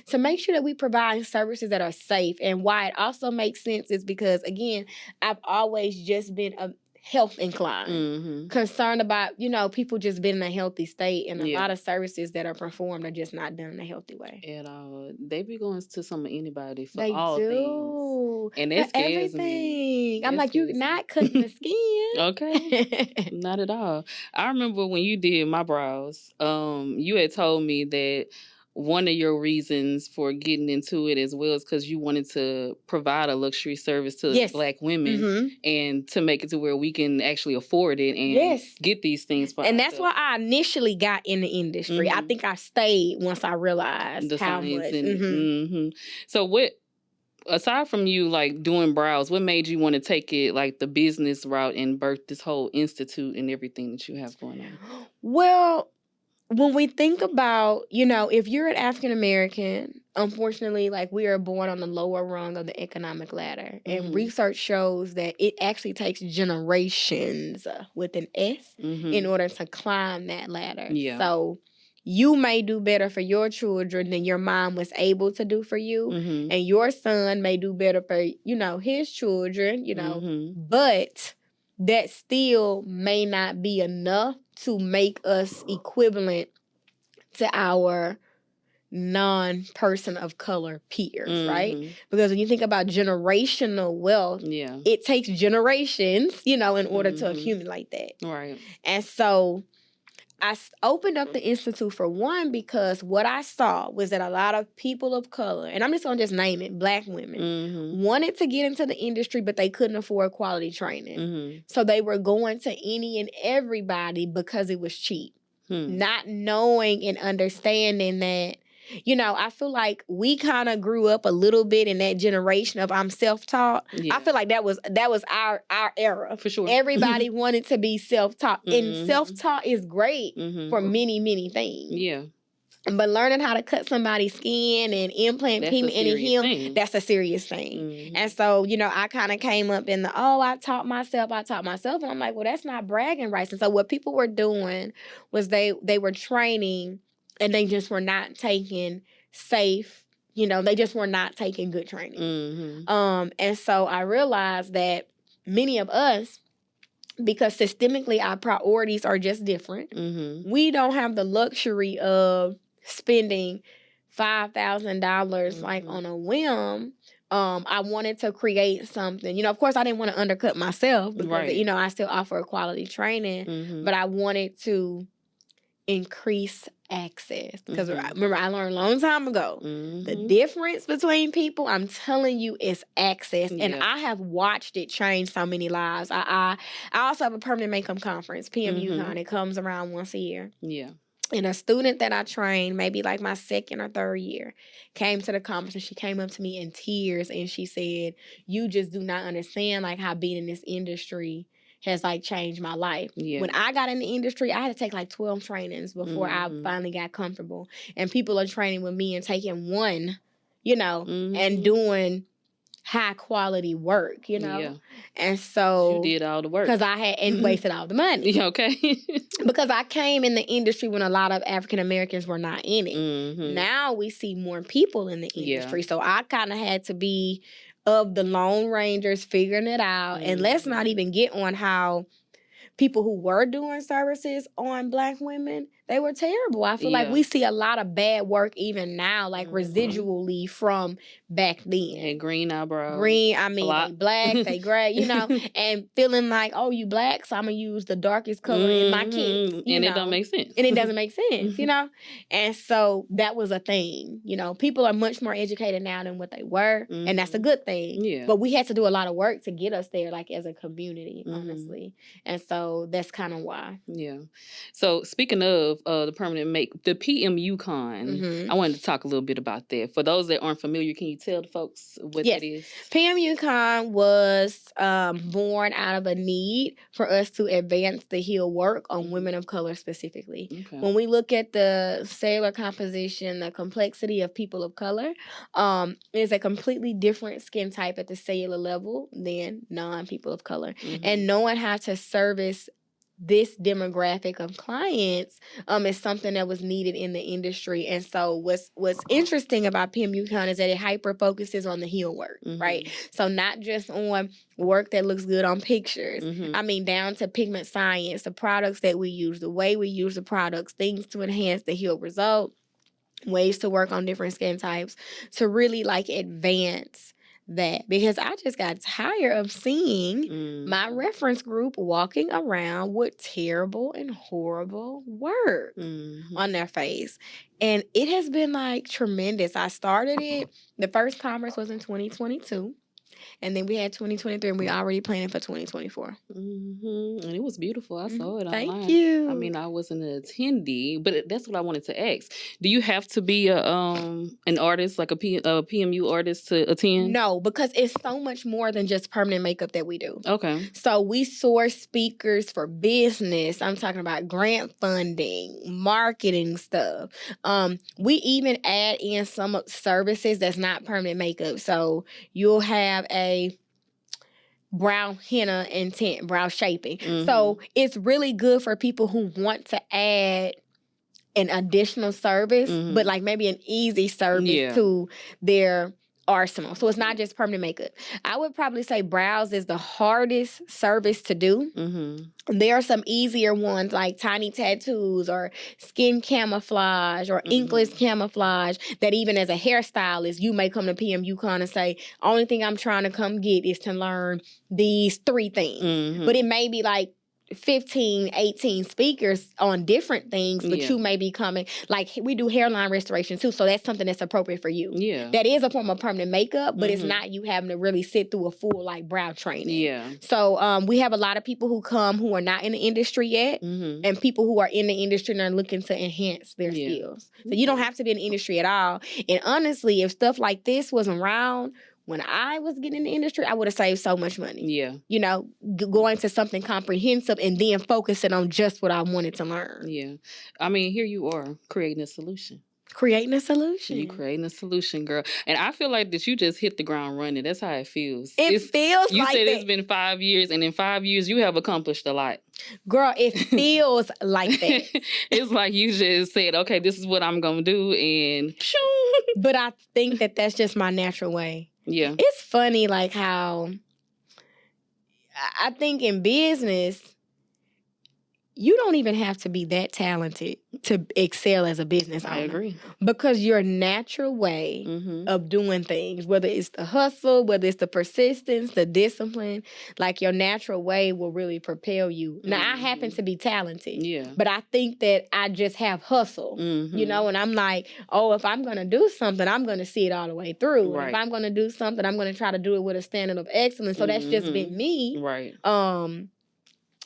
to make sure that we provide services that are safe. And why it also makes sense is because, again, I've always just been a health inclined, concerned about, people just being in a healthy state, and a lot of services that are performed are just not done in a healthy way. At all. They be going to some of anybody for they all do. Things. And that scares everything. I'm like, you're not cutting the skin. Okay. Not at all. I remember when you did my brows, you had told me that one of your reasons for getting into it as well is because you wanted to provide a luxury service to Black women and to make it to where we can actually afford it and get these things for and ourselves. That's why I initially got in the industry. I think I stayed once I realized how much. So what, aside from you like doing brows, what made you want to take it like the business route and birth this whole institute and everything that you have going on? Well, when we think about, if you're an African American, unfortunately, like, we are born on the lower rung of the economic ladder. And research shows that it actually takes generations with an S in order to climb that ladder. So you may do better for your children than your mom was able to do for you. And your son may do better for, his children, but that still may not be enough to make us equivalent to our non-person of color peers, right? Because when you think about generational wealth, it takes generations, in order to accumulate that. Right. And so I opened up the Institute for one because what I saw was that a lot of people of color, and I'm just going to just name it, Black women, wanted to get into the industry, but they couldn't afford quality training. So they were going to any and everybody because it was cheap. Not knowing and understanding that, I feel like we kind of grew up a little bit in that generation of I'm self-taught. I feel like that was our era. For sure. Everybody wanted to be self-taught. And self-taught is great for many, many things. Yeah. But learning how to cut somebody's skin and implant pigment in him, that's a serious thing. Mm-hmm. And so, you know, I kind of came up in I taught myself. And I'm like, well, that's not bragging rights. And so what people were doing was they were training and they just were not taking safe, you know, they just were not taking good training. Mm-hmm. And so I realized that many of us, because systemically our priorities are just different, mm-hmm. we don't have the luxury of spending $5,000 mm-hmm. like on a whim. I wanted to create something. You know, of course, I didn't want to undercut myself because, you know, I still offer quality training, mm-hmm. but I wanted to increase access. Because mm-hmm. remember, I learned a long time ago, mm-hmm. the difference between people, I'm telling you, is access. Yeah. And I have watched it change so many lives. I also have a permanent makeup conference, PM mm-hmm. UConn. It comes around once a year. Yeah. And a student that I trained, maybe like my second or third year, came to the conference and she came up to me in tears and she said, you just do not understand like how being in this industry has like changed my life. Yeah. When I got in the industry, I had to take like 12 trainings before mm-hmm. I finally got comfortable. And people are training with me and taking one, you know, mm-hmm. and doing high quality work, you know? Yeah. And so you did all the work. Because I had and wasted all the money. Okay. Because I came in the industry when a lot of African Americans were not in it. Mm-hmm. Now we see more people in the industry. Yeah. So I kind of had to be of the Lone Rangers figuring it out. Mm-hmm. And let's not even get on how people who were doing services on Black women, they were terrible. I feel like we see a lot of bad work even now, like mm-hmm. residually from back then. And green eyebrows. They black, they gray, you know, and feeling like, oh, you Black, so I'm going to use the darkest color mm-hmm. in my kids. And know? It don't make sense. And it doesn't make sense, you know? And so that was a thing. You know, people are much more educated now than what they were, mm-hmm. and that's a good thing. Yeah. But we had to do a lot of work to get us there, like as a community, mm-hmm. honestly. And so that's kind of why. Yeah. So speaking of the PM UConn, mm-hmm. I wanted to talk a little bit about that. For those that aren't familiar, can you tell the folks what that is? PM UConn was born out of a need for us to advance the heal work on women of color specifically. Okay. When we look at the cellular composition, the complexity of people of color, is a completely different skin type at the cellular level than non-people of color. Mm-hmm. And knowing how to service this demographic of clients is something that was needed in the industry. And so what's interesting about PM UConn is that it hyper focuses on the heel work, mm-hmm. right? So not just on work that looks good on pictures. Mm-hmm. I mean, down to pigment science, the products that we use, the way we use the products, things to enhance the heel result, ways to work on different skin types to really like advance that, because I just got tired of seeing my reference group walking around with terrible and horrible work on their face. And it has been like tremendous. I started it, the first conference was in 2022. And then we had 2023, and we already planning for 2024. Mm-hmm. And it was beautiful. I saw it online. Thank you. I mean, I wasn't an attendee, but that's what I wanted to ask. Do you have to be an artist, like a PMU artist to attend? No, because it's so much more than just permanent makeup that we do. Okay. So we source speakers for business. I'm talking about grant funding, marketing stuff. We even add in some services that's not permanent makeup. So you'll have a brow henna and tint, brow shaping. Mm-hmm. So it's really good for people who want to add an additional service, but like maybe an easy service to their arsenal. So it's not just permanent makeup. I would probably say brows is the hardest service to do. Mm-hmm. There are some easier ones like tiny tattoos or skin camouflage or inkless camouflage that even as a hairstylist, you may come to PM UConn and say, only thing I'm trying to come get is to learn these 3 things. Mm-hmm. But it may be like 15, 18 speakers on different things, but you may be coming, like we do hairline restoration too, so that's something that's appropriate for you. Yeah. That is a form of permanent makeup, but it's not you having to really sit through a full like brow training. Yeah. So we have a lot of people who come who are not in the industry yet, and people who are in the industry and are looking to enhance their skills. So you don't have to be in the industry at all. And honestly, if stuff like this wasn't around when I was getting in the industry, I would have saved so much money. Yeah. You know, going to something comprehensive and then focusing on just what I wanted to learn. Yeah. I mean, here you are creating a solution. Creating a solution. You creating a solution, girl. And I feel like that you just hit the ground running. That's how it feels. It feels you like said that. It's been 5 years, and in 5 years, you have accomplished a lot. Girl, it feels like that. It's like you just said, okay, this is what I'm going to do, and But I think that that's just my natural way. Yeah. It's funny, like, how I think in business, you don't even have to be that talented to excel as a business owner. I agree. Because your natural way of doing things, whether it's the hustle, whether it's the persistence, the discipline, like your natural way will really propel you. Now, I happen to be talented. Yeah. But I think that I just have hustle, you know, and I'm like, oh, if I'm going to do something, I'm going to see it all the way through. Right. If I'm going to do something, I'm going to try to do it with a standard of excellence. So that's just been me. Right.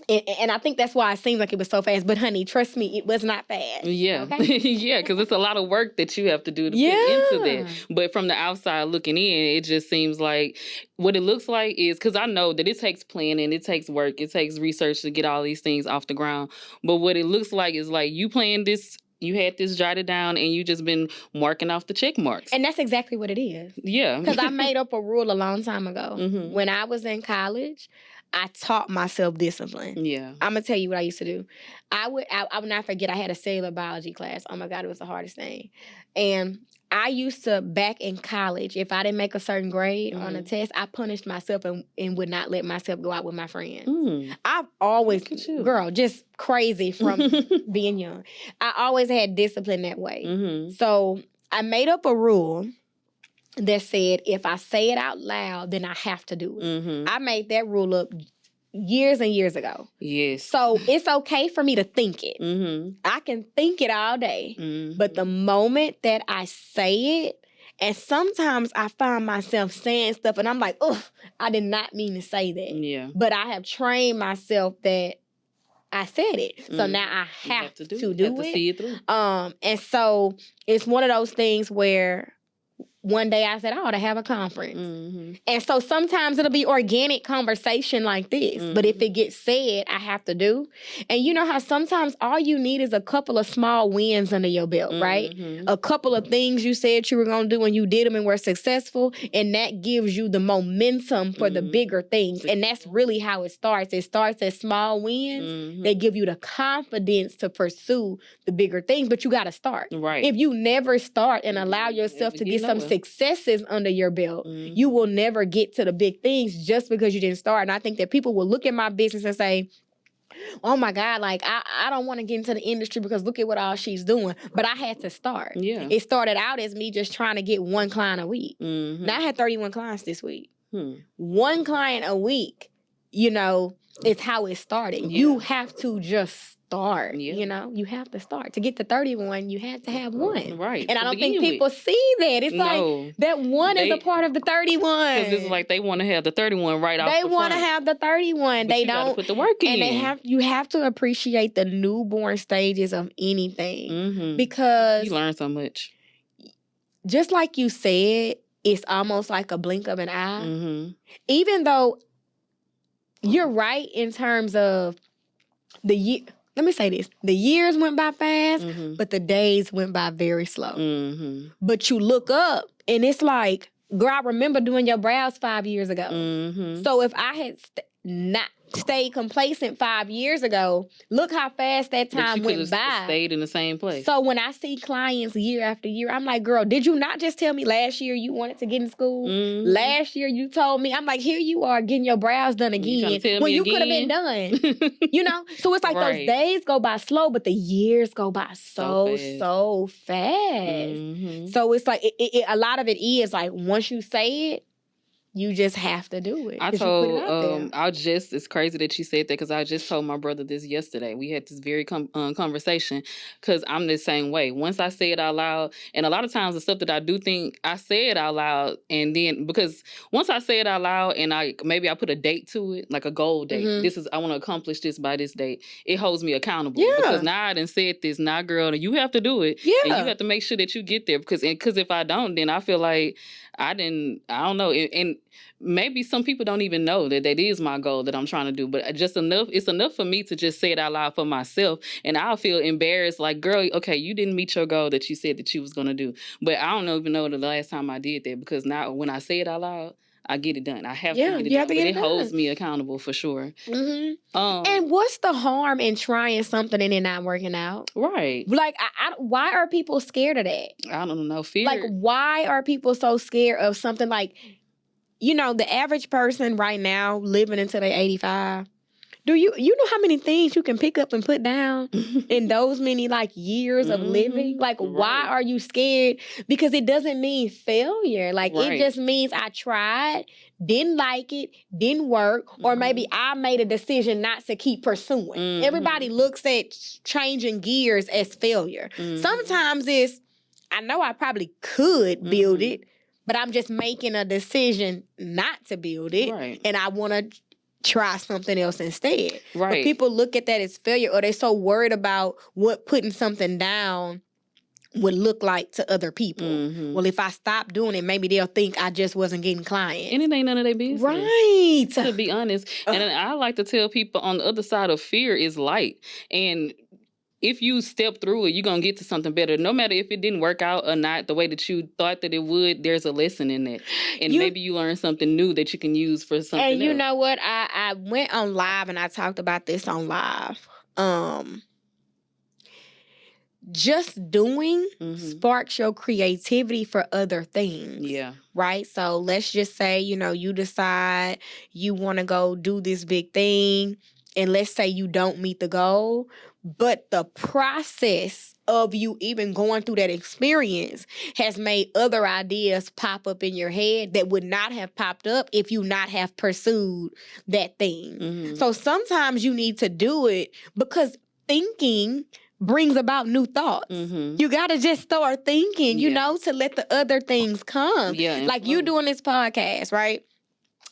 And I think that's why it seems like it was so fast. But, honey, trust me, it was not fast. Yeah. Okay? Yeah, because it's a lot of work that you have to do to put into that. But from the outside looking in, it just seems like what it looks like is, because I know that it takes planning, it takes work, it takes research to get all these things off the ground. But what it looks like is like you playing this. You had this jotted down and you just been marking off the check marks. And that's exactly what it is. Yeah. Because I made up a rule a long time ago. When I was in college, I taught myself discipline. Yeah. I'm going to tell you what I used to do. I would not forget, I had a cellular biology class. Oh my God, it was the hardest thing. And I used to, back in college, if I didn't make a certain grade on a test, I punished myself and would not let myself go out with my friends. I've always, girl, just crazy from being young. I always had discipline that way. So I made up a rule that said, if I say it out loud, then I have to do it. I made that rule up years and years ago. Yes. So it's okay for me to think it. I can think it all day. But the moment that I say it, and sometimes I find myself saying stuff and I'm like, ugh, I did not mean to say that. Yeah. But I have trained myself that I said it. So now I have to do it. See it through. And so it's one of those things where one day I said, I ought to have a conference. And so sometimes it'll be organic conversation like this. But if it gets said, I have to do. And you know how sometimes all you need is a couple of small wins under your belt, right? A couple of things you said you were going to do and you did them and were successful. And that gives you the momentum for the bigger things. And that's really how it starts. It starts as small wins. They give you the confidence to pursue the bigger things. But you got to start. Right. If you never start and allow yourself to get some successes under your belt, you will never get to the big things just because you didn't start. And I think that people will look at my business and say, oh my God, like I don't want to get into the industry because look at what all she's doing. But I had to start. Yeah. It started out as me just trying to get one client a week. Now I had 31 clients this week. One client a week, you know, is how it started. Yeah. You have to just start, you know, you have to start. To get to 31, you had to have one. Right. And I don't think people see that. It's like that one is a part of the 31. Because it's like they want to have the 31 right off the front. They want to have the 31. But they you don't gotta put the work in. And you have to appreciate the newborn stages of anything. Because you learn so much. Just like you said, it's almost like a blink of an eye. Even though you're right in terms of the year. Let me say this. The years went by fast, but the days went by very slow. But you look up and it's like, girl, I remember doing your brows 5 years ago. So if I had not stayed complacent 5 years ago, look how fast that time went by. Stayed in the same place. So when I see clients year after year, I'm like, girl, did you not just tell me last year you wanted to get in school? Last year you told me. I'm like, here you are getting your brows done again when you could have been done. You know? So it's like those days go by slow, but the years go by so fast. So it's like a lot of it is like once you say it, you just have to do it. I told, it's crazy that you said that because I just told my brother this yesterday. We had this very conversation because I'm the same way. Once I say it out loud, and a lot of times the stuff that I do think, I say it out loud, and then because once I say it out loud and maybe I put a date to it, like a goal date. I want to accomplish this by this date. It holds me accountable. Yeah. Because now I done said this, now girl, you have to do it. Yeah. And you have to make sure that you get there because if I don't, then I feel like I don't know. And maybe some people don't even know that is my goal that I'm trying to do, but it's enough for me to just say it out loud for myself. And I'll feel embarrassed, like, girl, okay, you didn't meet your goal that you said that you was going to do. But I don't even know the last time I did that, because now when I say it out loud, I get it done. I have to get it done. But it holds me accountable for sure. Mm-hmm. And what's the harm in trying something and it not working out? Right. Like, why are people scared of that? I don't know. Fear. Like, why are people so scared of something like, you know, the average person right now living until they're 85? Do you know how many things you can pick up and put down in those many like years of living? Like, why are you scared? Because it doesn't mean failure. Like, it just means I tried, didn't like it, didn't work, or maybe I made a decision not to keep pursuing. Everybody looks at changing gears as failure. Sometimes it's, I know I probably could build it, but I'm just making a decision not to build it, and I want to try something else instead. Right. But people look at that as failure, or they're so worried about what putting something down would look like to other people. Well, if I stop doing it, maybe they'll think I just wasn't getting clients. And it ain't none of their business. Right. To be honest. And I like to tell people, on the other side of fear is light. And if you step through it, you're going to get to something better. No matter if it didn't work out or not the way that you thought that it would, there's a lesson in it. And maybe you learn something new that you can use for something else. And you know what? I went on live and I talked about this on live. Just doing sparks your creativity for other things. Yeah. Right? So let's just say, you know, you decide you want to go do this big thing. And let's say you don't meet the goal, but the process of you even going through that experience has made other ideas pop up in your head that would not have popped up if you not have pursued that thing. So sometimes you need to do it because thinking brings about new thoughts. You got to just start thinking, you know, to let the other things come. Like you doing this podcast, right?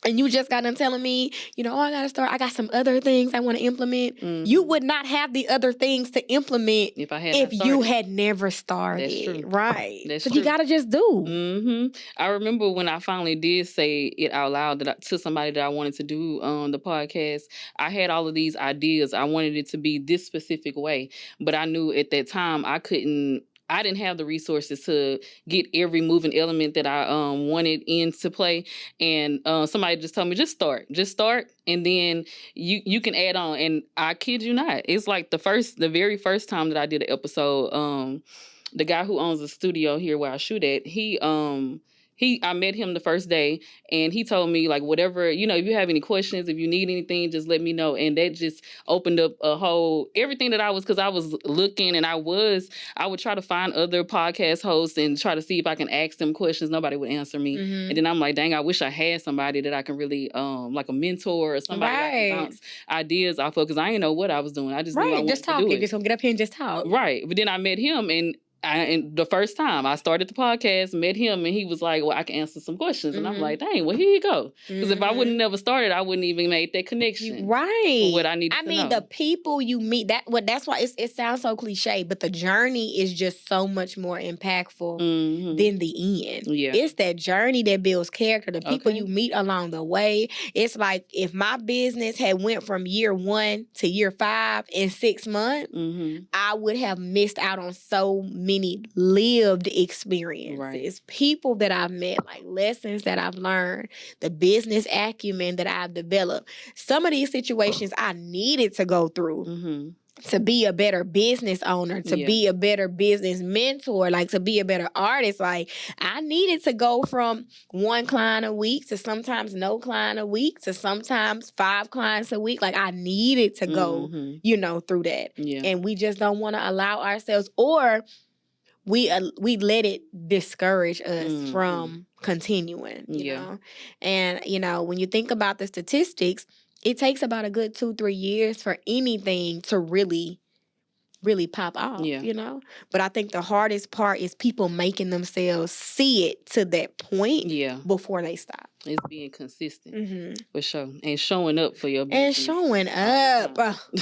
And you just got done telling me, you know, I got some other things I want to implement. You would not have the other things to implement if you had never started. That's true. Right. That's true. You got to just do. I remember when I finally did say it out loud to somebody that I wanted to do the podcast, I had all of these ideas. I wanted it to be this specific way. But I knew at that time I didn't have the resources to get every moving element that I wanted into play. And somebody just told me, just start, and then you can add on. And I kid you not, it's like the very first time that I did an episode, the guy who owns the studio here where I shoot at, I met him the first day, and he told me, like, whatever, you know, if you have any questions, if you need anything, just let me know. And that just opened up everything that because I was looking, and I would try to find other podcast hosts and try to see if I can ask them questions. Nobody would answer me. And then I'm like, dang, I wish I had somebody that I can really, like a mentor or somebody that I can bounce ideas off of, because I didn't know what I was doing. I just knew I wanted just to do it. Just gonna get up here and just talk. Right. But then I met him, and the first time I started the podcast, met him, and he was like, well, I can answer some questions. And I'm like, dang, well, here you go. Because if I wouldn't never started, I wouldn't even made that connection. Right. For what I needed to know. The people you meet, that's why it sounds so cliche, but the journey is just so much more impactful than the end. Yeah. It's that journey that builds character, the people you meet along the way. It's like, if my business had went from year 1 to year 5 in 6 months, I would have missed out on so many lived experiences, people that I've met, like lessons that I've learned, the business acumen that I've developed. Some of these situations I needed to go through to be a better business owner, to be a better business mentor, like to be a better artist. Like, I needed to go from 1 client a week to sometimes no client a week to sometimes 5 clients a week. Like, I needed to go, you know, through that. And we just don't want to allow ourselves, or we let it discourage us from continuing, you know? And, you know, when you think about the statistics, it takes about a good 2-3 years for anything to really pop off, you know? But I think the hardest part is people making themselves see it to that point before they stop. It's being consistent, for sure. And showing up for your business. And showing up.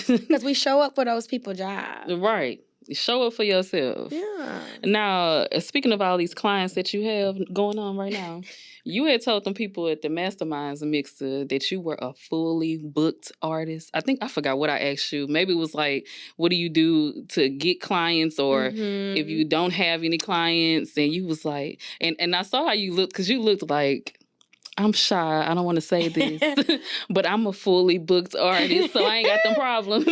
Because we show up for those people's jobs. Right. Show up for yourself. Yeah. Now, speaking of all these clients that you have going on right now, you had told them people at the Masterminds Mixer that you were a fully booked artist. I think I forgot what I asked you. Maybe it was like, what do you do to get clients, or if you don't have any clients? And you was like, and I saw how you looked, because you looked like, I'm shy. I don't want to say this, but I'm a fully booked artist, so I ain't got them problems.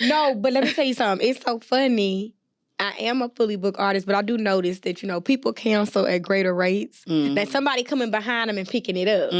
No, but let me tell you something. It's so funny. I am a fully booked artist, but I do notice that, people cancel at greater rates. That somebody coming behind them and picking it up.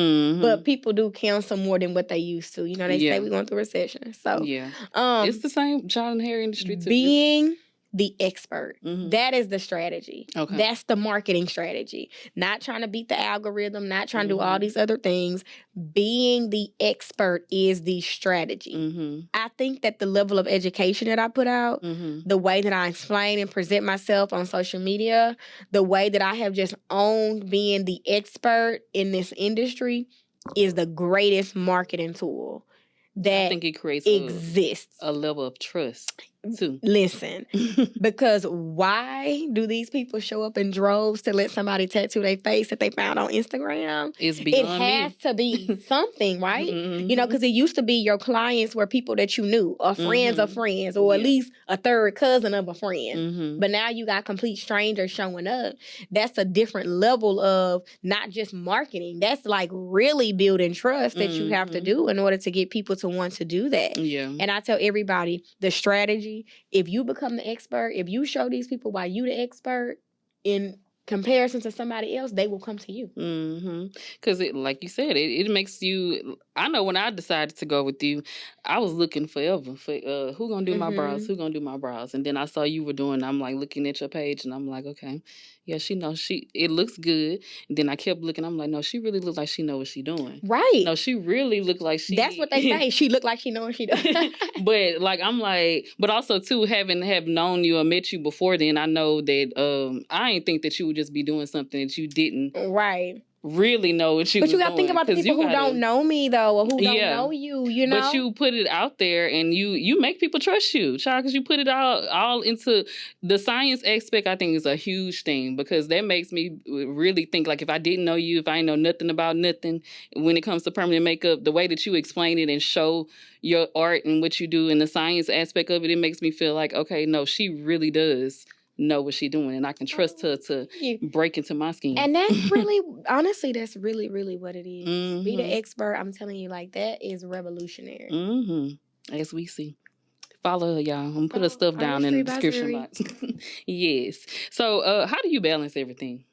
But people do cancel more than what they used to. They say we're going through a recession. So it's the same child and hair industry too. Being the expert. That is the strategy. Okay. That's the marketing strategy. Not trying to beat the algorithm, not trying to do all these other things. Being the expert is the strategy. I think that the level of education that I put out, the way that I explain and present myself on social media, the way that I have just owned being the expert in this industry is the greatest marketing tool that I think it creates exists. A level of trust too. Listen, because why do these people show up in droves to let somebody tattoo their face that they found on Instagram? It's beyond It has to be something, right? Because it used to be your clients were people that you knew, or friends of friends, or at least a third cousin of a friend. But now you got complete strangers showing up. That's a different level of not just marketing. That's like really building trust that you have to do in order to get people to want to do that. Yeah. And I tell everybody, the strategy, if you become the expert, if you show these people why you the expert in comparison to somebody else, they will come to you. Because like you said, it makes you. I know when I decided to go with you, I was looking forever for who gonna do my brows, who gonna do my brows, and then I saw you were doing. I'm like looking at your page, and I'm like, okay, yeah, she knows it looks good. And then I kept looking. I'm like, no, she really looks like she knows what she doing. Right? No, she really looked like she. That's what they say. She looked like she knows what she doing. But like I'm like, but also too, having known you or met you before then, I know that I ain't think that you would just be doing something that you didn't. Right. Really know what you But you got to think about the people who don't know me, though, or who don't know you, But you put it out there, and you make people trust you, child, because you put it all into the science aspect. I think is a huge thing, because that makes me really think, like, if I didn't know you, if I ain't know nothing about nothing, when it comes to permanent makeup, the way that you explain it and show your art and what you do in the science aspect of it, it makes me feel like, okay, no, she really does know what she's doing, and I can trust her to break into my skin. And that's really, honestly, that's really, really what it is. Be the expert. I'm telling you, like, that is revolutionary. As we see. Follow her, y'all. I'm going to put her stuff down in the description box. Yes. So, how do you balance everything?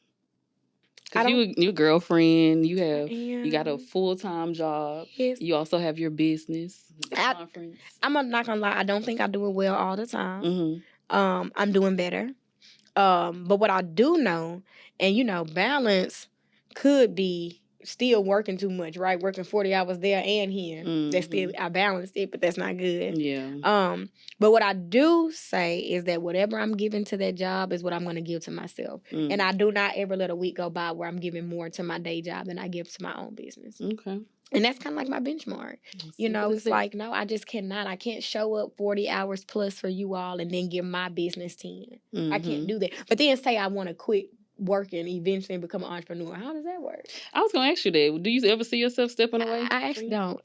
Because your girlfriend, you got a full-time job. Yes. You also have your business, the conference. I'm not going to lie. I don't think I do it well all the time. I'm doing better. But what I do know, and balance could be still working too much, right? Working 40 hours there and here. That's still, I balanced it, but that's not good. Yeah. But what I do say is that whatever I'm giving to that job is what I'm going to give to myself. And I do not ever let a week go by where I'm giving more to my day job than I give to my own business. Okay. And that's kind of like my benchmark. It's like, no, I just cannot. I can't show up 40 hours plus for you all and then give my business 10. I can't do that. But then say I want to quit working eventually and become an entrepreneur. How does that work? I was going to ask you that. Do you ever see yourself stepping away? I actually don't.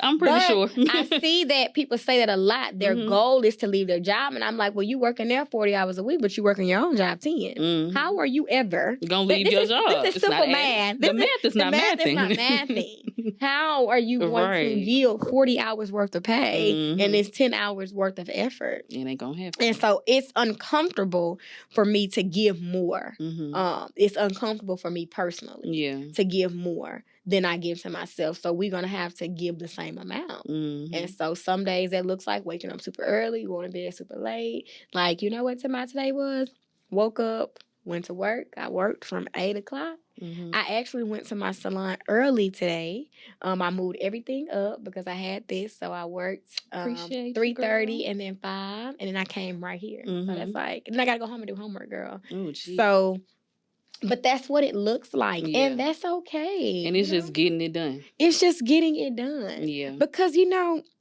I'm pretty sure. I see that people say that a lot. Their goal is to leave their job. And I'm like, well, you working there 40 hours a week, but you working your own job 10. How are you ever going to leave your job? This is simple math. The math is not mathing. How are you going to yield 40 hours worth of pay and it's 10 hours worth of effort? It ain't going to happen. And so it's uncomfortable for me to give more. It's uncomfortable for me personally to give more than I give to myself. So we're going to have to give the same amount. And so some days that looks like waking up super early, going to bed super late. Like, you know what today was? Woke up, went to work. I worked from 8 o'clock. I actually went to my salon early today. I moved everything up because I had this. So I worked 3:30 and then 5. And then I came right here. So that's like, and then I got to go home and do homework, girl. Ooh, geez. So But that's what it looks like. Yeah. And that's okay. And it's just getting it done. It's just getting it done. Yeah. Because,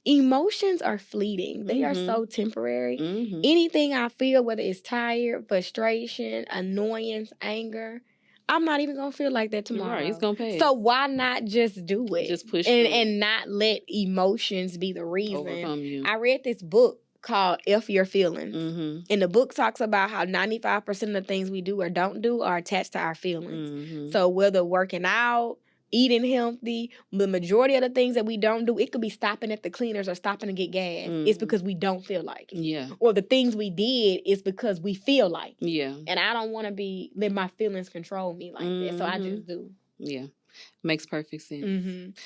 emotions are fleeting. They are so temporary. Anything I feel, whether it's tired, frustration, annoyance, anger, I'm not even going to feel like that tomorrow. Right, it's going to pass. So why not just do it? Just push and not let emotions be the reason. Overcome you. I read this book called F Your Feelings. And the book talks about how 95% of the things we do or don't do are attached to our feelings. So whether working out, eating healthy, the majority of the things that we don't do, it could be stopping at the cleaners or stopping to get gas. It's because we don't feel like it. Yeah. Or the things we did is because we feel like it. Yeah. And I don't want to let my feelings control me like that. So I just do. Yeah. Makes perfect sense.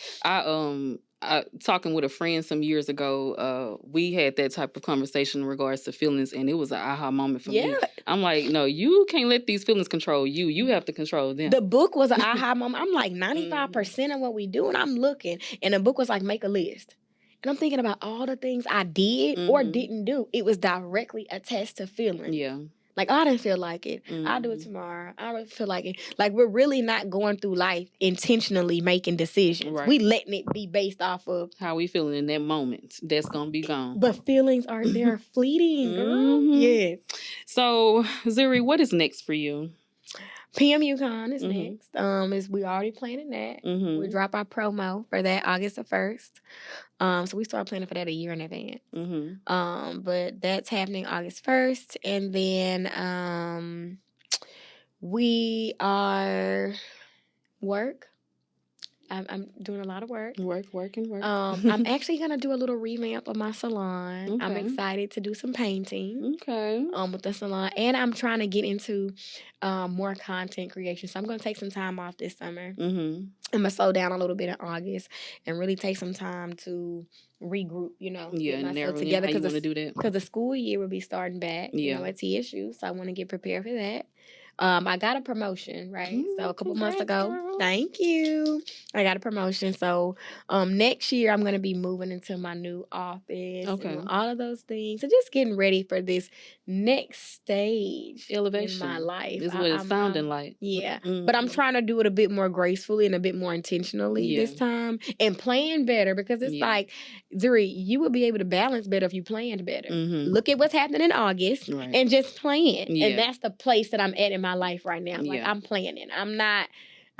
I talking with a friend some years ago, we had that type of conversation in regards to feelings, and it was an aha moment for me. I'm like, no, you can't let these feelings control you. You have to control them. The book was an aha moment. I'm like, 95% of what we do, and I'm looking, and the book was like, make a list. And I'm thinking about all the things I did or didn't do. It was directly attached to feelings. Yeah. Like, I didn't feel like it. I'll do it tomorrow. I don't feel like it. Like, we're really not going through life intentionally making decisions. Right. We letting it be based off of how we feeling in that moment. That's going to be gone. But feelings they're fleeting, girl. Yes. So, Zuri, what is next for you? PM UConn is next. We already planning that. We drop our promo for that August the 1st. So we start planning for that a year in advance. But that's happening August 1st. And then we are work. I'm doing a lot of work. Working. I'm actually going to do a little revamp of my salon. Okay. I'm excited to do some painting. Okay. With the salon. And I'm trying to get into more content creation. So I'm going to take some time off this summer. I'm going to slow down a little bit in August and really take some time to regroup, get myself together. Because the school year will be starting back, at TSU. So I want to get prepared for that. I got a promotion, right? So a couple months ago. Girl. Thank you. I got a promotion. So next year I'm going to be moving into my new office. Okay. And all of those things. So just getting ready for this next stage elevation in my life. Is what it's sounding like. Yeah. But I'm trying to do it a bit more gracefully and a bit more intentionally this time. And plan better because it's like, Zuri, you would be able to balance better if you planned better. Look at what's happening in August and just plan. And that's the place that I'm at in my life right now. Like I'm planning. I'm not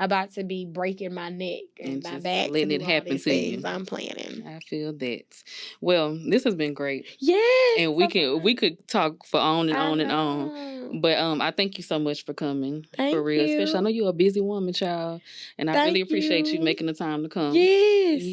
about to be breaking my neck and my back. Letting it happen to you. I'm planning. I feel that. Well, this has been great. Yes. And we could talk for on and on and on. But I thank you so much for coming. Thank for real. You. Especially I know you're a busy woman, child. And I really appreciate you making the time to come. Yes.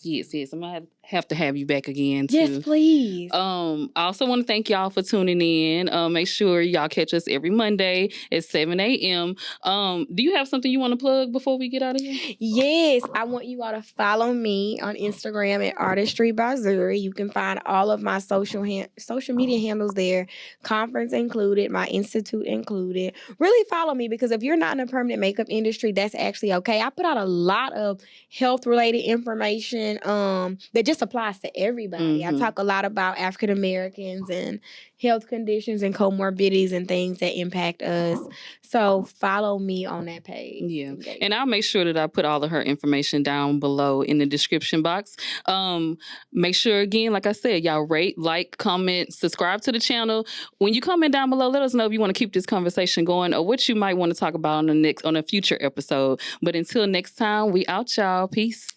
Yes. I'm going to have to have you back again, too. Yes, please. I also want to thank y'all for tuning in. Make sure y'all catch us every Monday at 7 a.m. Do you have something you want to plug before we get out of here? Yes. I want you all to follow me on Instagram at Artistry by Zuri. You can find all of my social media handles there, conference included, my institute included. Really follow me because if you're not in the permanent makeup industry, that's actually okay. I put out a lot of health-related information that just applies to everybody. I talk a lot about African Americans and health conditions and comorbidities and things that impact us. So follow me on that page. Yeah. And I'll make sure that I put all of her information down below in the description box. Make sure, again, like I said, y'all rate, like, comment, subscribe to the channel. When you comment down below, let us know if you want to keep this conversation going or what you might want to talk about on a future episode. But until next time, we out, y'all. Peace.